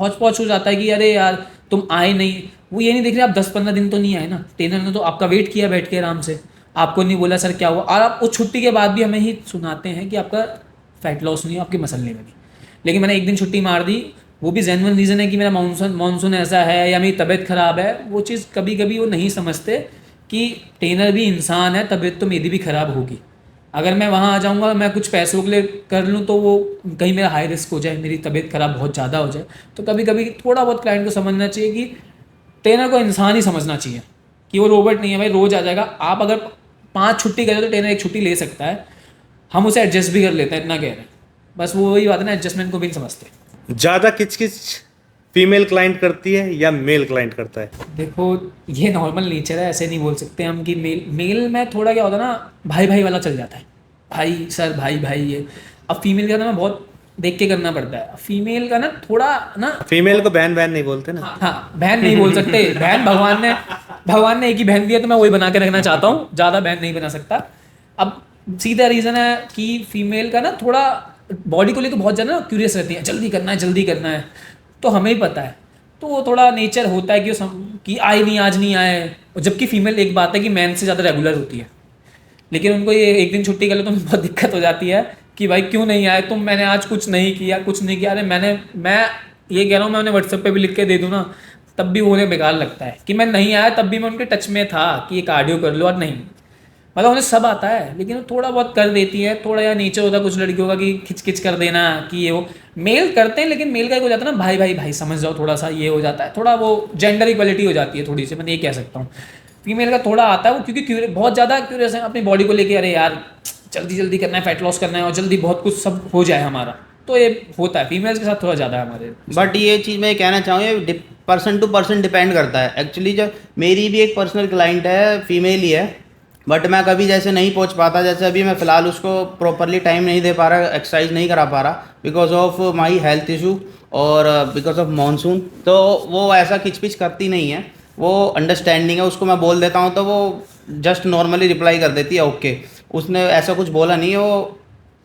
हौच पौच हो जाता है कि अरे यार तुम आए नहीं। वो ये नहीं देख रहे आप 10-15 दिन तो नहीं आए ना, ट्रेनर ने तो आपका वेट किया बैठ के आराम से, आपको नहीं बोला सर क्या हुआ, और आप उस छुट्टी के बाद भी हमें ही सुनाते हैं कि आपका फैट लॉस नहीं है, आपकी मसल नहीं बनी। लेकिन मैंने 1 दिन छुट्टी मार दी, वो भी जेन्युइन रीज़न है कि मेरा मानसून ऐसा है या मेरी तबीयत ख़राब है। वो चीज़ कभी कभी वो नहीं समझते कि ट्रेनर भी इंसान है, तबीयत तो मेरी भी ख़राब होगी। अगर मैं वहाँ आ जाऊँगा, मैं कुछ पैसों के लिए कर लूँ तो वो कहीं मेरा हाई रिस्क हो जाए, मेरी तबीयत ख़राब बहुत ज़्यादा हो जाए। तो कभी कभी थोड़ा बहुत क्लाइंट को समझना चाहिए कि ट्रेनर को इंसान ही समझना चाहिए, कि वो रोबोट नहीं है भाई, रोज़ आ जाएगा। आप अगर 5 छुट्टी करें तो ट्रेनर 1 छुट्टी ले सकता है, हम उसे एडजस्ट भी कर लेते हैं, इतना कह रहे हैं। बस वो वही बात है ना, एडजस्टमेंट को भी नहीं समझते। ज़्यादा किच फीमेल क्लाइंट करती है या मेल क्लाइंट करता है? देखो ये नॉर्मल नेचर है, ऐसे नहीं बोल सकते हम कि मेल में थोड़ा क्या होता है ना, भाई भाई वाला चल जाता है, भाई सर भाई भाई ये। अब फीमेल का ना बहुत देख के करना पड़ता है, फीमेल का ना थोड़ा ना, फीमेल को बहन बहन नहीं बोलते ना। हाँ बहन नहीं बोल सकते, बहन भगवान ने एक ही बहन दिया तो मैं वही बना के रखना चाहता हूँ, ज़्यादा बहन नहीं बना सकता। अब सीधा रीज़न है कि फीमेल का ना थोड़ा बॉडी को लेकर बहुत ज़्यादा ना क्यूरियस रहती है, जल्दी करना है, तो हमें ही पता है। तो वो थोड़ा नेचर होता है कि आए नहीं, आज नहीं आए। और जबकि फीमेल एक बात है कि मैन से ज़्यादा रेगुलर होती है, लेकिन उनको ये 1 दिन छुट्टी कर लो तो बहुत दिक्कत हो जाती है कि भाई क्यों नहीं आए तुम, मैंने आज कुछ नहीं किया। अरे मैं ये कह रहा हूँ, मैं उन्हें व्हाट्सएप पे भी लिख के दे दूँ ना, तब भी वो उन्हें बेकार लगता है कि मैं नहीं आया, तब भी मैं उनके टच में था कि ये कार्डियो कर लो, और नहीं, मतलब उन्हें सब आता है, लेकिन वो थोड़ा बहुत कर देती है। थोड़ा यार नेचर होता है कुछ लड़कियों का कि खिच कर देना, कि ये वो मेल करते हैं, लेकिन मेल का एक हो जाता है ना, भाई भाई भाई समझ जाओ, थोड़ा सा ये हो जाता है, थोड़ा वो जेंडर इक्वलिटी हो जाती है थोड़ी सी, मैं ये कह सकता हूँ। फीमेल का थोड़ा आता है वो, क्योंकि बहुत ज़्यादा क्यूरियस है अपनी बॉडी को लेके, अरे यार जल्दी करना है, फैट लॉस करना है, और जल्दी बहुत कुछ सब हो जाए हमारा, तो ये होता है फीमेल्स के साथ थोड़ा ज़्यादा है हमारे। बट ये चीज़ मैं कहना चाहूँ, ये पर्सन टू पर्सन डिपेंड करता है। एक्चुअली जो मेरी भी एक पर्सनल क्लाइंट है, फीमेल ही है, बट मैं कभी जैसे नहीं पहुंच पाता, जैसे अभी मैं फ़िलहाल उसको प्रॉपरली टाइम नहीं दे पा रहा, एक्सरसाइज नहीं करा पा रहा because of my health issue और बिकॉज ऑफ मानसून। तो वो ऐसा खिचपिच करती नहीं है, वो अंडरस्टैंडिंग है, उसको मैं बोल देता हूँ तो वो जस्ट नॉर्मली रिप्लाई कर देती है ओके। उसने ऐसा कुछ बोला नहीं है, वो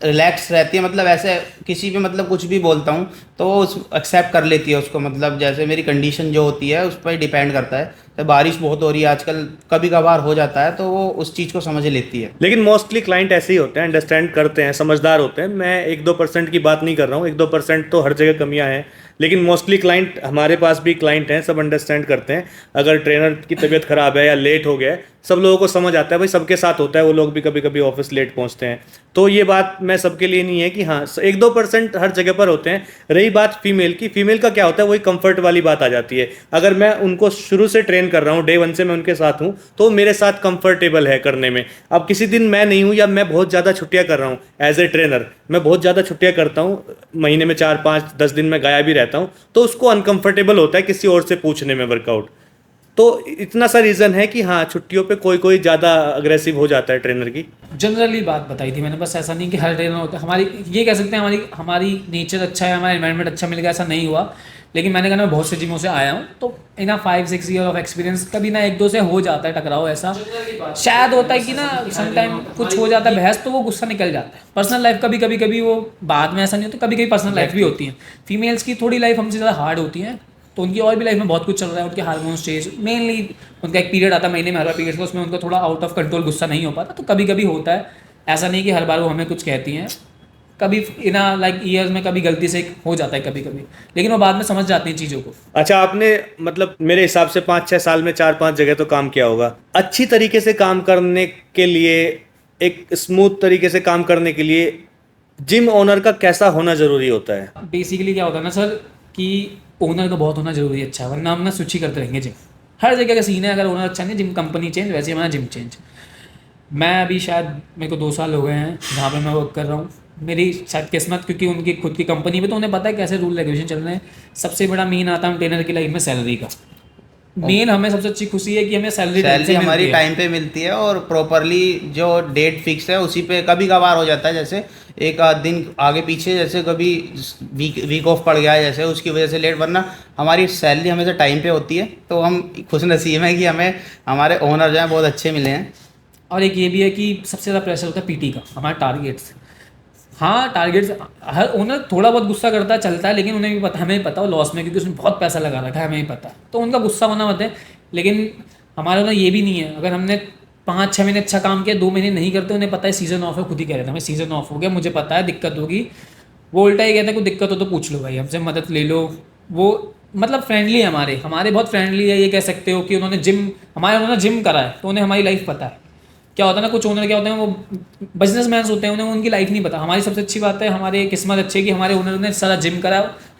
रिलैक्स रहती है, मतलब ऐसे किसी भी मतलब कुछ भी बोलता हूँ तो वो एक्सेप्ट कर लेती है उसको, मतलब जैसे मेरी कंडीशन जो होती है उस पर डिपेंड करता है। तो बारिश बहुत हो रही है आजकल, कभी कभार हो जाता है, तो वो उस चीज़ को समझ लेती है। लेकिन मोस्टली क्लाइंट ऐसे ही होते हैं, अंडरस्टैंड करते हैं, समझदार होते हैं। मैं 1-2% की बात नहीं कर रहा हूँ, 1-2% तो हर जगह कमियां हैं, लेकिन मोस्टली क्लाइंट, हमारे पास भी क्लाइंट हैं, सब अंडरस्टैंड करते हैं। अगर ट्रेनर की तबीयत खराब है या लेट हो गया है, सब लोगों को समझ आता है, भाई सबके साथ होता है, वो लोग भी कभी कभी ऑफिस लेट पहुंचते हैं। तो ये बात मैं सबके लिए नहीं है कि हाँ 1-2% हर जगह पर होते हैं। रही बात फीमेल की, फीमेल का क्या होता है, वही कंफर्ट वाली बात आ जाती है। अगर मैं उनको शुरू से ट्रेन कर रहा हूँ, डे 1 से मैं उनके साथ हूँ, तो मेरे साथ कंफर्टेबल है करने में। अब किसी दिन मैं नहीं हूँ या मैं बहुत ज़्यादा छुट्टियाँ कर रहा हूँ एज ए ट्रेनर, मैं बहुत ज़्यादा छुट्टियाँ करता हूँ, महीने में 4-5-10 दिन में गायब भी रहता हूँ, तो उसको अनकंफर्टेबल होता है किसी और से पूछने में वर्कआउट। तो इतना सा रीज़न है कि हाँ छुट्टियों पे कोई कोई ज़्यादा अग्रेसिव हो जाता है ट्रेनर की। जनरली बात बताई थी मैंने, बस ऐसा नहीं कि हर ट्रेनर होता है। हमारी ये कह सकते हैं हमारी नेचर अच्छा है, हमारा एनवायरनमेंट अच्छा मिल गया, ऐसा नहीं हुआ। लेकिन मैंने कहा मैं बहुत से जिमों से आया हूँ, तो इन 5-6 ईयर ऑफ एक्सपीरियंस कभी ना 1-2 से हो जाता है टकराव। ऐसा शायद होता है कि ना समटाइम कुछ हो जाता है बहस, तो वो गुस्सा निकल जाता है। पर्सनल लाइफ कभी वो बाद में ऐसा नहीं होता, कभी पर्सनल लाइफ भी होती है। फीमेल्स की थोड़ी लाइफ हमसे ज़्यादा हार्ड होती है, तो उनकी और भी लाइफ में बहुत कुछ चल रहा है। उनके हार्मोन स्टेज, मेनली उनका एक पीरियड आता है महीने में, हर बार पीरियड का, उसमें उनका थोड़ा आउट ऑफ कंट्रोल गुस्सा नहीं हो पाता, तो कभी होता है। ऐसा नहीं कि हर बार वो हमें कुछ कहती हैं, कभी इन लाइक ईयर्स में कभी गलती से हो जाता है कभी, लेकिन वो बाद में समझ जाती हैं चीज़ों को। अच्छा, आपने मतलब मेरे हिसाब से 5-6 साल में 4-5 जगह तो काम किया होगा। अच्छी तरीके से काम करने के लिए, एक स्मूथ तरीके से काम करने के लिए जिम ओनर का कैसा होना ज़रूरी होता है? बेसिकली क्या होता है ना सर, कि ओनर का बहुत होना जरूरी अच्छा है, वरना हम ना स्विच ही करते रहेंगे जिम। हर जगह का सीन है, अगर ओनर अच्छा नहीं, जिम कंपनी चेंज, वैसे हमारा जिम चेंज। मैं अभी शायद मेरे को 2 साल हो गए हैं जहाँ पे मैं वर्क कर रहा हूँ। मेरी शायद किस्मत, क्योंकि उनकी खुद की कंपनी में, तो उन्हें पता है कैसे रूल रेगुलेशन चल रहे हैं। सबसे बड़ा मेन आता है ट्रेनर की लाइफ में सैलरी का। मेन हमें सबसे अच्छी खुशी है कि हमें सैलरी हमारी टाइम पे मिलती है, और प्रॉपरली जो डेट फिक्स है उसी पे। कभी कभार हो जाता है जैसे एक आध दिन आगे पीछे, जैसे कभी वीक ऑफ पड़ गया है जैसे, उसकी वजह से लेट, वरना हमारी सैलरी हमेशा टाइम पे होती है। तो हम खुश नसीब हैं कि हमें हमारे ओनर जो हैं बहुत अच्छे मिले हैं। और एक ये भी है कि सबसे ज़्यादा प्रेशर होता है पीटी का, हमारे टारगेट्स। हाँ टारगेट्स, हर ओनर थोड़ा बहुत गुस्सा करता है, चलता है, लेकिन उन्हें भी पता, हमें भी पता वो लॉस में, क्योंकि उसने बहुत पैसा लगा रखा है, हमें भी पता है, तो उनका गुस्सा होना मत है। लेकिन हमारे ना ये भी नहीं है, अगर हमने 5-6 महीने अच्छा काम किया, 2 महीने नहीं करते, उन्हें पता है सीज़न ऑफ है, खुद ही कह रहे थे हमें सीज़न ऑफ हो गया, मुझे पता है दिक्कत होगी। वो उल्टा ही कहते हैं कोई दिक्कत हो तो पूछ लो भाई, हमसे मदद ले लो। वो मतलब फ्रेंडली है, हमारे बहुत फ्रेंडली है। ये कह सकते हो कि उन्होंने जिम करा है, तो उन्हें हमारी लाइफ पता है। क्या होता है ना, कुछ ओनर क्या होते हैं, वो बिजनेस मैन होते हैं, उन्हें उनकी लाइफ नहीं पता। हमारी सबसे अच्छी बात है, हमारी किस्मत अच्छी है कि हमारे ओनर ने सारा जिम करा,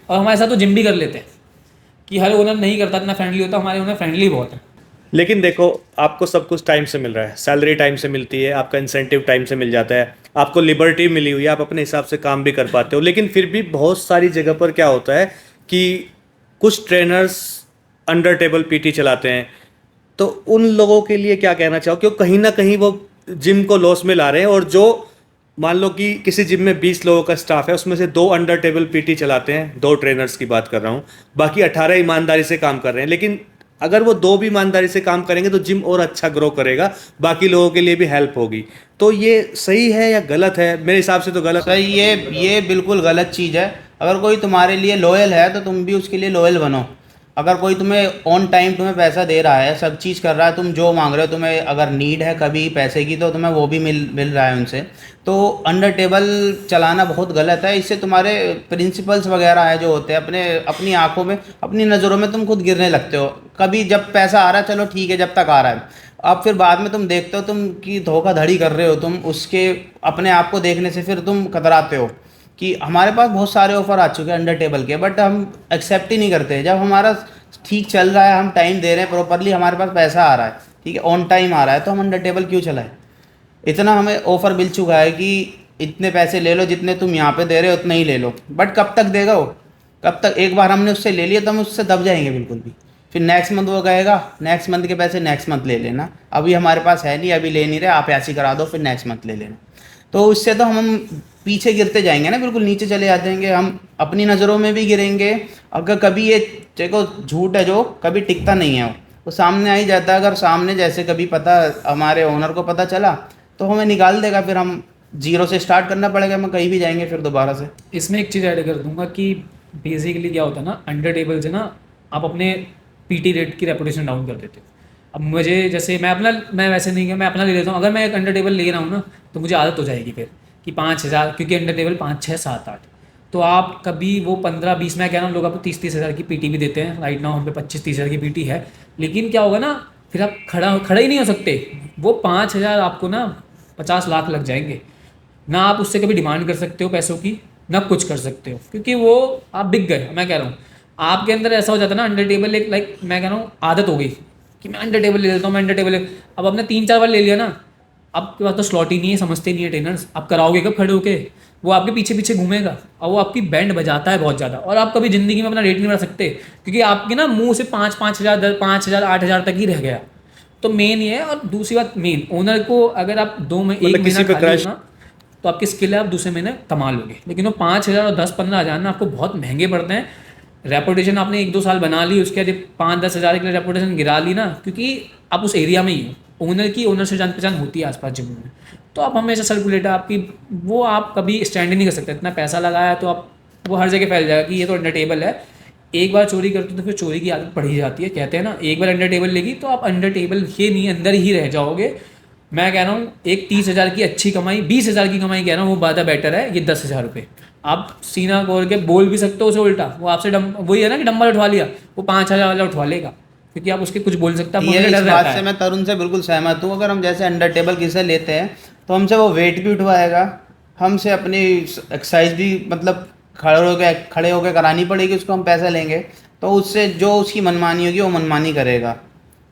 और हमारे साथ तो जिम भी कर लेते हैं। कि हर ओनर नहीं करता, इतना फ्रेंडली होता, हमारे ओनर फ्रेंडली बहुत है। लेकिन देखो, आपको सब कुछ टाइम से मिल रहा है, सैलरी टाइम से मिलती है, आपका इंसेंटिव टाइम से मिल जाता है, आपको लिबर्टी मिली हुई है, आप अपने हिसाब से काम भी कर पाते हो। लेकिन फिर भी बहुत सारी जगह पर क्या होता है कि कुछ ट्रेनर्स अंडर टेबल पीटी चलाते हैं। तो उन लोगों के लिए क्या कहना चाहो, क्योंकि कहीं ना कहीं वो जिम को लॉस में ला रहे हैं। और जो मान लो कि किसी जिम में 20 लोगों का स्टाफ है, उसमें से 2 अंडर टेबल पीटी चलाते हैं, 2 ट्रेनर्स की बात कर रहा हूँ, बाकी 18 ईमानदारी से काम कर रहे हैं। लेकिन अगर वो 2 भी ईमानदारी से काम करेंगे तो जिम और अच्छा ग्रो करेगा, बाकी लोगों के लिए भी हेल्प होगी। तो ये सही है या गलत है? मेरे हिसाब से तो गलत। सही, ये बिल्कुल गलत चीज़ है। अगर कोई तुम्हारे लिए लॉयल है तो तुम भी उसके लिए लॉयल बनो। अगर कोई तुम्हें ऑन टाइम तुम्हें पैसा दे रहा है, सब चीज़ कर रहा है, तुम जो मांग रहे हो, तुम्हें अगर नीड है कभी पैसे की, तो तुम्हें वो भी मिल रहा है उनसे, तो अंडर टेबल चलाना बहुत गलत है। इससे तुम्हारे प्रिंसिपल्स वगैरह है जो होते हैं, अपनी आंखों में, अपनी नज़रों में तुम खुद गिरने लगते हो। कभी जब पैसा आ रहा है चलो ठीक है, जब तक आ रहा है, अब फिर बाद में तुम देखते हो तुम कि धोखाधड़ी कर रहे हो, तुम उसके अपने आप को देखने से फिर तुम कतराते हो। कि हमारे पास बहुत सारे ऑफ़र आ चुके हैं अंडर टेबल के, बट हम एक्सेप्ट ही नहीं करते। जब हमारा ठीक चल रहा है, हम टाइम दे रहे हैं प्रॉपरली, हमारे पास पैसा आ रहा है, ठीक है, ऑन टाइम आ रहा है, तो हम अंडर टेबल क्यों चलाएं? इतना हमें ऑफ़र मिल चुका है कि इतने पैसे ले लो, जितने तुम यहाँ पे दे रहे हो उतने ही ले लो। बट कब तक देगा वो? कब तक? एक बार हमने उससे ले लिया तो हम उससे दब जाएंगे बिल्कुल भी। फिर नेक्स्ट मंथ वो कहेगा नेक्स्ट मंथ के पैसे नेक्स्ट मंथ ले लेना, अभी हमारे पास है नहीं, अभी ले नहीं रहे, आप ऐसे करा दो, फिर नेक्स्ट मंथ ले लेना। तो इससे तो हम पीछे गिरते जाएंगे ना, बिल्कुल नीचे चले जाएंगे, हम अपनी नज़रों में भी गिरेंगे। अगर कभी ये देखो झूठ है जो कभी टिकता नहीं है, वो सामने आ ही जाता है। अगर सामने जैसे कभी पता, हमारे ओनर को पता चला तो हमें निकाल देगा, फिर हम जीरो से स्टार्ट करना पड़ेगा, हम कहीं भी जाएंगे फिर दोबारा से। इसमें एक चीज़ ऐड कर दूंगा कि बेसिकली क्या होता है ना, अंडर टेबल से ना आप अपने पीटी रेट की रेपुटेशन डाउन कर देते हो। अब मुझे जैसे मैं वैसे नहीं कि मैं अपना ले लेता हूँ, अगर मैं एक अंडर टेबल ले रहा हूँ ना तो मुझे आदत हो जाएगी फिर कि 5,000, क्योंकि अंडर टेबल 5, 6, 7, 8, तो आप कभी वो 15-20, मैं कह रहा हूँ लोग आपको 30-30 हज़ार की पीटी भी देते हैं। राइट नाउ हम पे 25-30 हज़ार की पीटी है, लेकिन क्या होगा ना, फिर आप खड़ा ही नहीं हो सकते। वो 5,000 आपको ना 50 लाख लग जाएंगे ना, आप उससे कभी डिमांड कर सकते हो पैसों की, ना कुछ कर सकते हो, क्योंकि वो आप बिक गए। मैं कह रहा हूँ आपके अंदर ऐसा हो जाता है ना, अंडर टेबल एक लाइक मैं कह रहा हूँ आदत हो गई कि मैं अंडर टेबल ले लेता हूँ, मैं अंडर टेबल अब आपने 3-4 बार ले लिया ना, आपके पास तो स्लॉट ही नहीं है, समझते नहीं है ट्रेनर्स, आप कराओगे कब खड़े होके, वो आपके पीछे पीछे घूमेगा और वो आपकी बैंड बजाता है बहुत ज़्यादा, और आप कभी ज़िंदगी में अपना रेट नहीं बढ़ा सकते, क्योंकि आपके ना मुंह से 5,000, 5,000, 8,000 तक ही रह गया। तो मेन ये है। और दूसरी बात, मेन ओनर को अगर आप 1 महीना खाली हो ना, तो आपकी स्किल है, आप दूसरे महीने कमा लोगे, लेकिन वो 5,000 और 10-15 हज़ार ना आपको बहुत महंगे पड़ते हैं। रेपुटेशन आपने 1-2 साल बना ली, उसके बाद 5-10 हज़ार के लिए रेपुटेशन गिरा ली ना, क्योंकि आप उस एरिया में ही हो, ओनर से जान पहचान होती है आसपास जिम में, तो आप हमेशा सर्कुलेटर आपकी, वो आप कभी स्टैंड ही नहीं कर सकते। इतना पैसा लगाया तो आप, वो हर जगह फैल जाएगा कि ये तो अंडर टेबल है। एक बार चोरी करते हो तो फिर चोरी की आदत पड़ ही जाती है, कहते हैं ना, एक बार अंडर टेबल लेगी तो आप अंडर टेबल के नहीं अंदर ही रह जाओगे। मैं कह रहा हूँ एक 30,000 की अच्छी कमाई, 20,000 की कमाई कह रहा हूँ, वो ज़्यादा बेटर है। ये 10,000 रुपये आप सीना खोल के बोल भी सकते हो उसे उल्टा, वो आपसे वही है ना कि डंबल उठवा लिया, वो 5,000 वाला उठवा लेगा, क्योंकि आप उसके कुछ बोल सकते ये हैं। इस बात से मैं तरुण से बिल्कुल सहमत हूँ। अगर हम जैसे अंडर टेबल किसे लेते हैं तो हमसे वो वेट भी उठवाएगा, हमसे अपनी एक्सरसाइज भी मतलब खड़े होकर करानी पड़ेगी, उसको हम पैसा लेंगे तो उससे जो उसकी मनमानी होगी वो मनमानी करेगा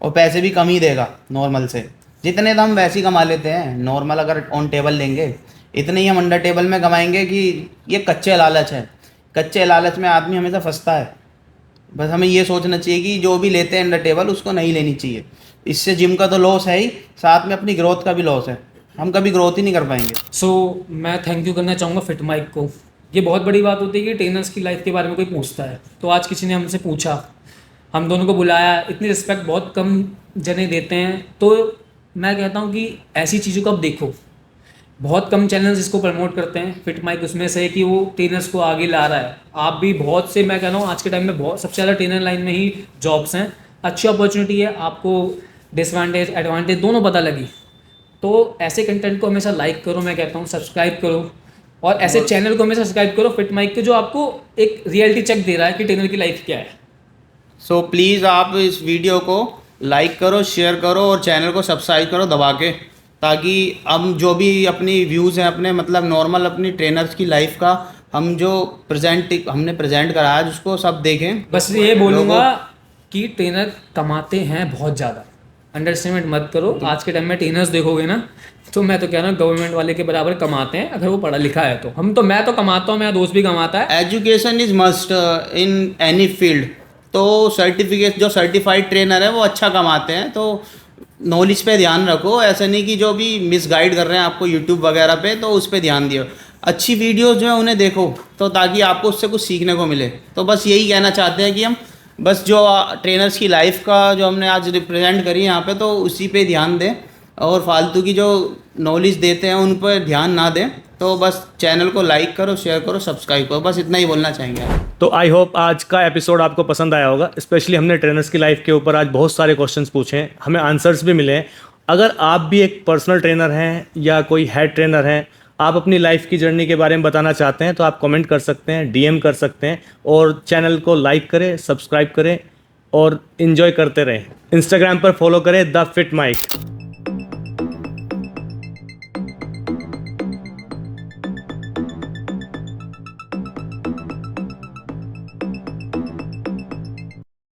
और पैसे भी कम ही देगा नॉर्मल से, जितने तो हम वैसे ही कमा लेते हैं नॉर्मल अगर ऑन टेबल लेंगे, इतने ही हम अंडर टेबल में कमाएंगे। कि ये कच्चे लालच है, कच्चे लालच में आदमी हमेशा फंसता है। बस हमें ये सोचना चाहिए कि जो भी लेते हैं अंडर टेबल उसको नहीं लेनी चाहिए, इससे जिम का तो लॉस है ही, साथ में अपनी ग्रोथ का भी लॉस है, हम कभी ग्रोथ ही नहीं कर पाएंगे। सो मैं थैंक यू करना चाहूँगा फिट माइक को। ये बहुत बड़ी बात होती है कि ट्रेनर्स की लाइफ के बारे में कोई पूछता है, तो आज किसी ने हमसे पूछा, हम दोनों को बुलाया, इतनी रिस्पेक्ट बहुत कम जने देते हैं। तो मैं कहता हूँ कि ऐसी चीज़ों को आप देखो, बहुत कम चैनल्स इसको प्रमोट करते हैं, फिट माइक उसमें से है कि वो ट्रेनर्स को आगे ला रहा है। आप भी बहुत से, मैं कह रहा हूँ आज के टाइम में बहुत सबसे ज़्यादा ट्रेनर लाइन में ही जॉब्स हैं, अच्छी अपॉर्चुनिटी है, आपको डिसएडवांटेज एडवांटेज दोनों पता लगी। तो ऐसे कंटेंट को हमेशा लाइक करो, मैं कहता हूँ सब्सक्राइब करो, और ऐसे चैनल को हमेशा सब्सक्राइब करो फिट माइक के, जो आपको एक रियलिटी चेक दे रहा है कि ट्रेनर की लाइफ क्या है। सो प्लीज़ आप इस वीडियो को लाइक करो, शेयर करो और चैनल को सब्सक्राइब करो दबा के, ताकि हम जो भी अपनी व्यूज़ हैं अपने मतलब नॉर्मल अपनी ट्रेनर्स की लाइफ का हम जो हमने प्रेजेंट कराया है उसको सब देखें। बस ये बोलूँगा कि ट्रेनर कमाते हैं बहुत ज़्यादा, अंडरस्टैंड मत करो। आज के टाइम में ट्रेनर्स देखोगे ना, तो मैं तो कह रहा हूँ गवर्नमेंट वाले के बराबर कमाते हैं, अगर वो पढ़ा लिखा है तो। मैं तो कमाता हूँ, मेरा दोस्त भी कमाता है। Education is must in any field. तो सर्टिफिकेट जो सर्टिफाइड ट्रेनर है वो अच्छा कमाते हैं, तो नॉलेज पे ध्यान रखो। ऐसा नहीं कि जो भी मिसगाइड कर रहे हैं आपको यूट्यूब वगैरह पे, तो उस पर ध्यान दियो। अच्छी वीडियोस जो है उन्हें देखो, तो ताकि आपको उससे कुछ सीखने को मिले। तो बस यही कहना चाहते हैं कि हम बस जो ट्रेनर्स की लाइफ का जो हमने आज रिप्रेजेंट करी यहाँ पे, तो उसी पे ध्यान दें और फालतू की जो नॉलेज देते हैं उन पर ध्यान ना दें। तो बस चैनल को लाइक करो, शेयर करो, सब्सक्राइब करो, बस इतना ही बोलना चाहेंगे। तो आई होप आज का एपिसोड आपको पसंद आया होगा। स्पेशली हमने ट्रेनर्स की लाइफ के ऊपर आज बहुत सारे क्वेश्चंस पूछे हैं, हमें आंसर्स भी मिले हैं। अगर आप भी एक पर्सनल ट्रेनर हैं या कोई हेड ट्रेनर हैं, आप अपनी लाइफ की जर्नी के बारे में बताना चाहते हैं, तो आप कमेंट कर सकते हैं, डीएम कर सकते हैं, और चैनल को लाइक करें, सब्सक्राइब करें और इन्जॉय करते रहें। इंस्टाग्राम पर फॉलो करें द फिट माइक।